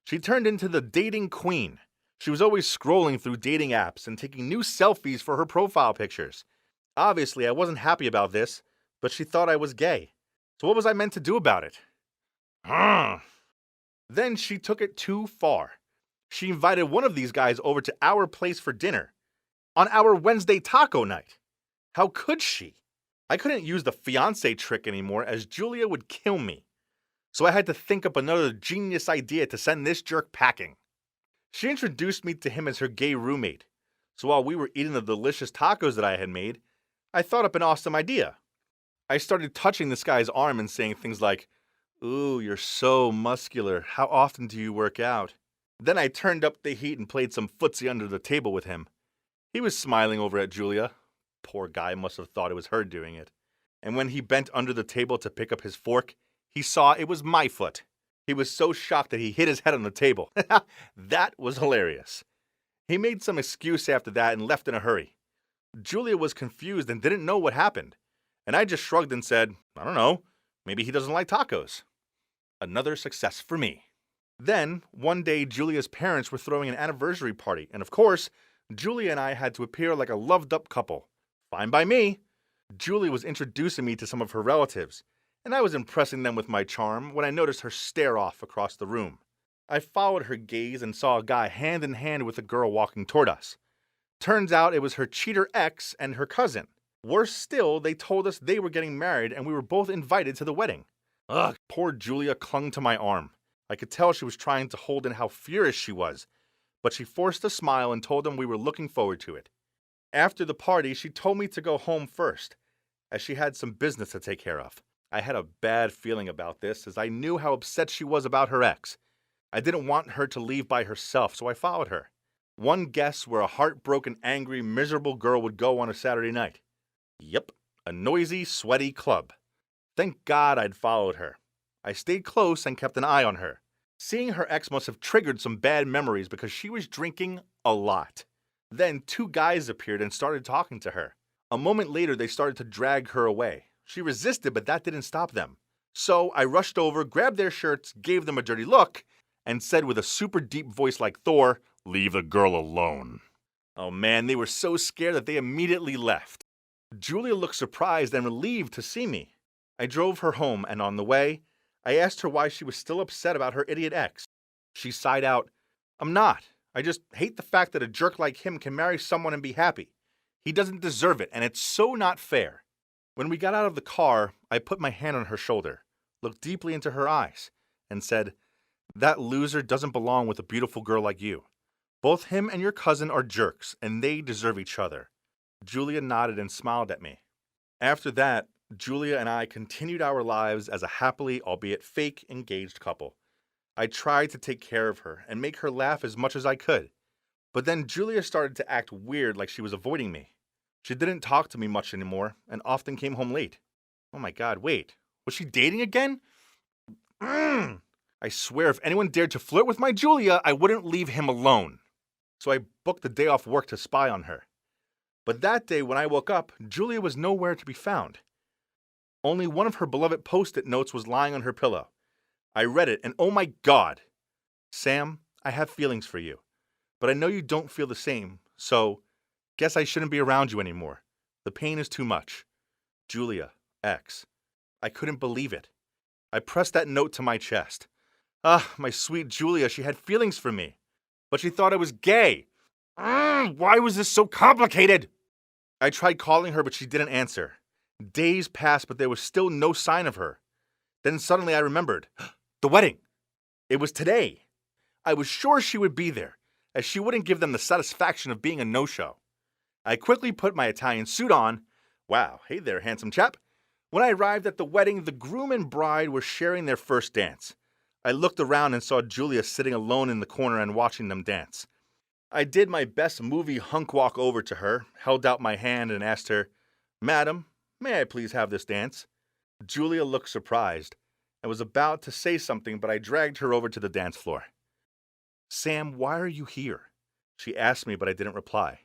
She turned into the dating queen. She was always scrolling through dating apps and taking new selfies for her profile pictures. Obviously, I wasn't happy about this, but she thought I was gay. So what was I meant to do about it? Then she took it too far. She invited one of these guys over to our place for dinner on our Wednesday taco night. How could she? I couldn't use the fiancé trick anymore, as Julia would kill me. So I had to think up another genius idea to send this jerk packing. She introduced me to him as her gay roommate. So while we were eating the delicious tacos that I had made, I thought up an awesome idea. I started touching this guy's arm and saying things like, "Ooh, you're so muscular. How often do you work out?" Then I turned up the heat and played some footsie under the table with him. He was smiling over at Julia. Poor guy must have thought it was her doing it. And when he bent under the table to pick up his fork, he saw it was my foot. He was so shocked that he hit his head on the table. That was hilarious. He made some excuse after that and left in a hurry. Julia was confused and didn't know what happened. And I just shrugged and said, "I don't know. Maybe he doesn't like tacos." Another success for me. Then, one day, Julia's parents were throwing an anniversary party, and of course, Julia and I had to appear like a loved-up couple. Fine by me. Julia was introducing me to some of her relatives, and I was impressing them with my charm when I noticed her stare off across the room. I followed her gaze and saw a guy hand in hand with a girl walking toward us. Turns out it was her cheater ex and her cousin. Worse still, they told us they were getting married and we were both invited to the wedding. Ugh, poor Julia clung to my arm. I could tell she was trying to hold in how furious she was, but she forced a smile and told them we were looking forward to it. After the party, she told me to go home first, as she had some business to take care of. I had a bad feeling about this, as I knew how upset she was about her ex. I didn't want her to leave by herself, so I followed her. One guess where a heartbroken, angry, miserable girl would go on a Saturday night. Yep, a noisy, sweaty club. Thank God I'd followed her. I stayed close and kept an eye on her. Seeing her ex must have triggered some bad memories because she was drinking a lot. Then 2 guys appeared and started talking to her. A moment later, they started to drag her away. She resisted, but that didn't stop them. So I rushed over, grabbed their shirts, gave them a dirty look, and said with a super deep voice like Thor, "Leave the girl alone." Oh man, they were so scared that they immediately left. Julia looked surprised and relieved to see me. I drove her home, and on the way, I asked her why she was still upset about her idiot ex. She sighed out, "I'm not. I just hate the fact that a jerk like him can marry someone and be happy. He doesn't deserve it, and it's so not fair." When we got out of the car, I put my hand on her shoulder, looked deeply into her eyes, and said, "That loser doesn't belong with a beautiful girl like you. Both him and your cousin are jerks, and they deserve each other." Julia nodded and smiled at me. After that, Julia and I continued our lives as a happily, albeit fake, engaged couple. I tried to take care of her and make her laugh as much as I could. But then Julia started to act weird, like she was avoiding me. She didn't talk to me much anymore and often came home late. Oh my God, wait. Was she dating again? I swear if anyone dared to flirt with my Julia, I wouldn't leave him alone. So I booked the day off work to spy on her. But that day when I woke up, Julia was nowhere to be found. Only one of her beloved post-it notes was lying on her pillow. I read it and oh my God! "Sam, I have feelings for you. but I know you don't feel the same, so guess I shouldn't be around you anymore. The pain is too much. Julia, X. I couldn't believe it. I pressed that note to my chest. Ah, my sweet Julia, she had feelings for me. But she thought I was gay. Why was this so complicated? I tried calling her, but she didn't answer. Days passed, but there was still no sign of her. Then suddenly I remembered. The wedding. It was today. I was sure she would be there, as she wouldn't give them the satisfaction of being a no-show. I quickly put my Italian suit on. Wow, hey there, handsome chap. When I arrived at the wedding, the groom and bride were sharing their first dance. I looked around and saw Julia sitting alone in the corner and watching them dance. I did my best movie hunk walk over to her, held out my hand and asked her, "Madam, may I please have this dance?" Julia looked surprised and was about to say something, but I dragged her over to the dance floor. "Sam, why are you here?" She asked me, but I didn't reply.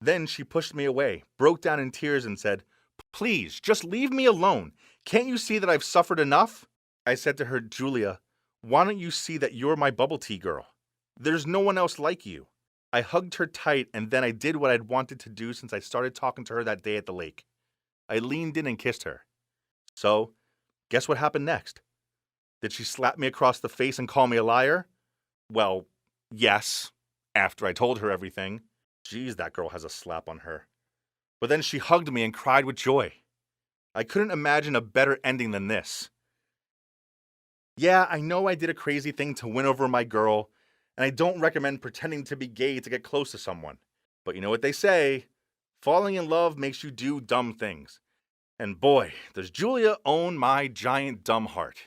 Then she pushed me away, broke down in tears and said, "Please, just leave me alone. Can't you see that I've suffered enough?" I said to her, "Julia, why don't you see that you're my bubble tea girl? There's no one else like you." I hugged her tight, and then I did what I'd wanted to do since I started talking to her that day at the lake. I leaned in and kissed her. So, guess what happened next? Did she slap me across the face and call me a liar? Well, yes, after I told her everything. Geez, that girl has a slap on her. But then she hugged me and cried with joy. I couldn't imagine a better ending than this. Yeah, I know I did a crazy thing to win over my girl, and I don't recommend pretending to be gay to get close to someone. But you know what they say, falling in love makes you do dumb things. And boy, does Julia own my giant dumb heart.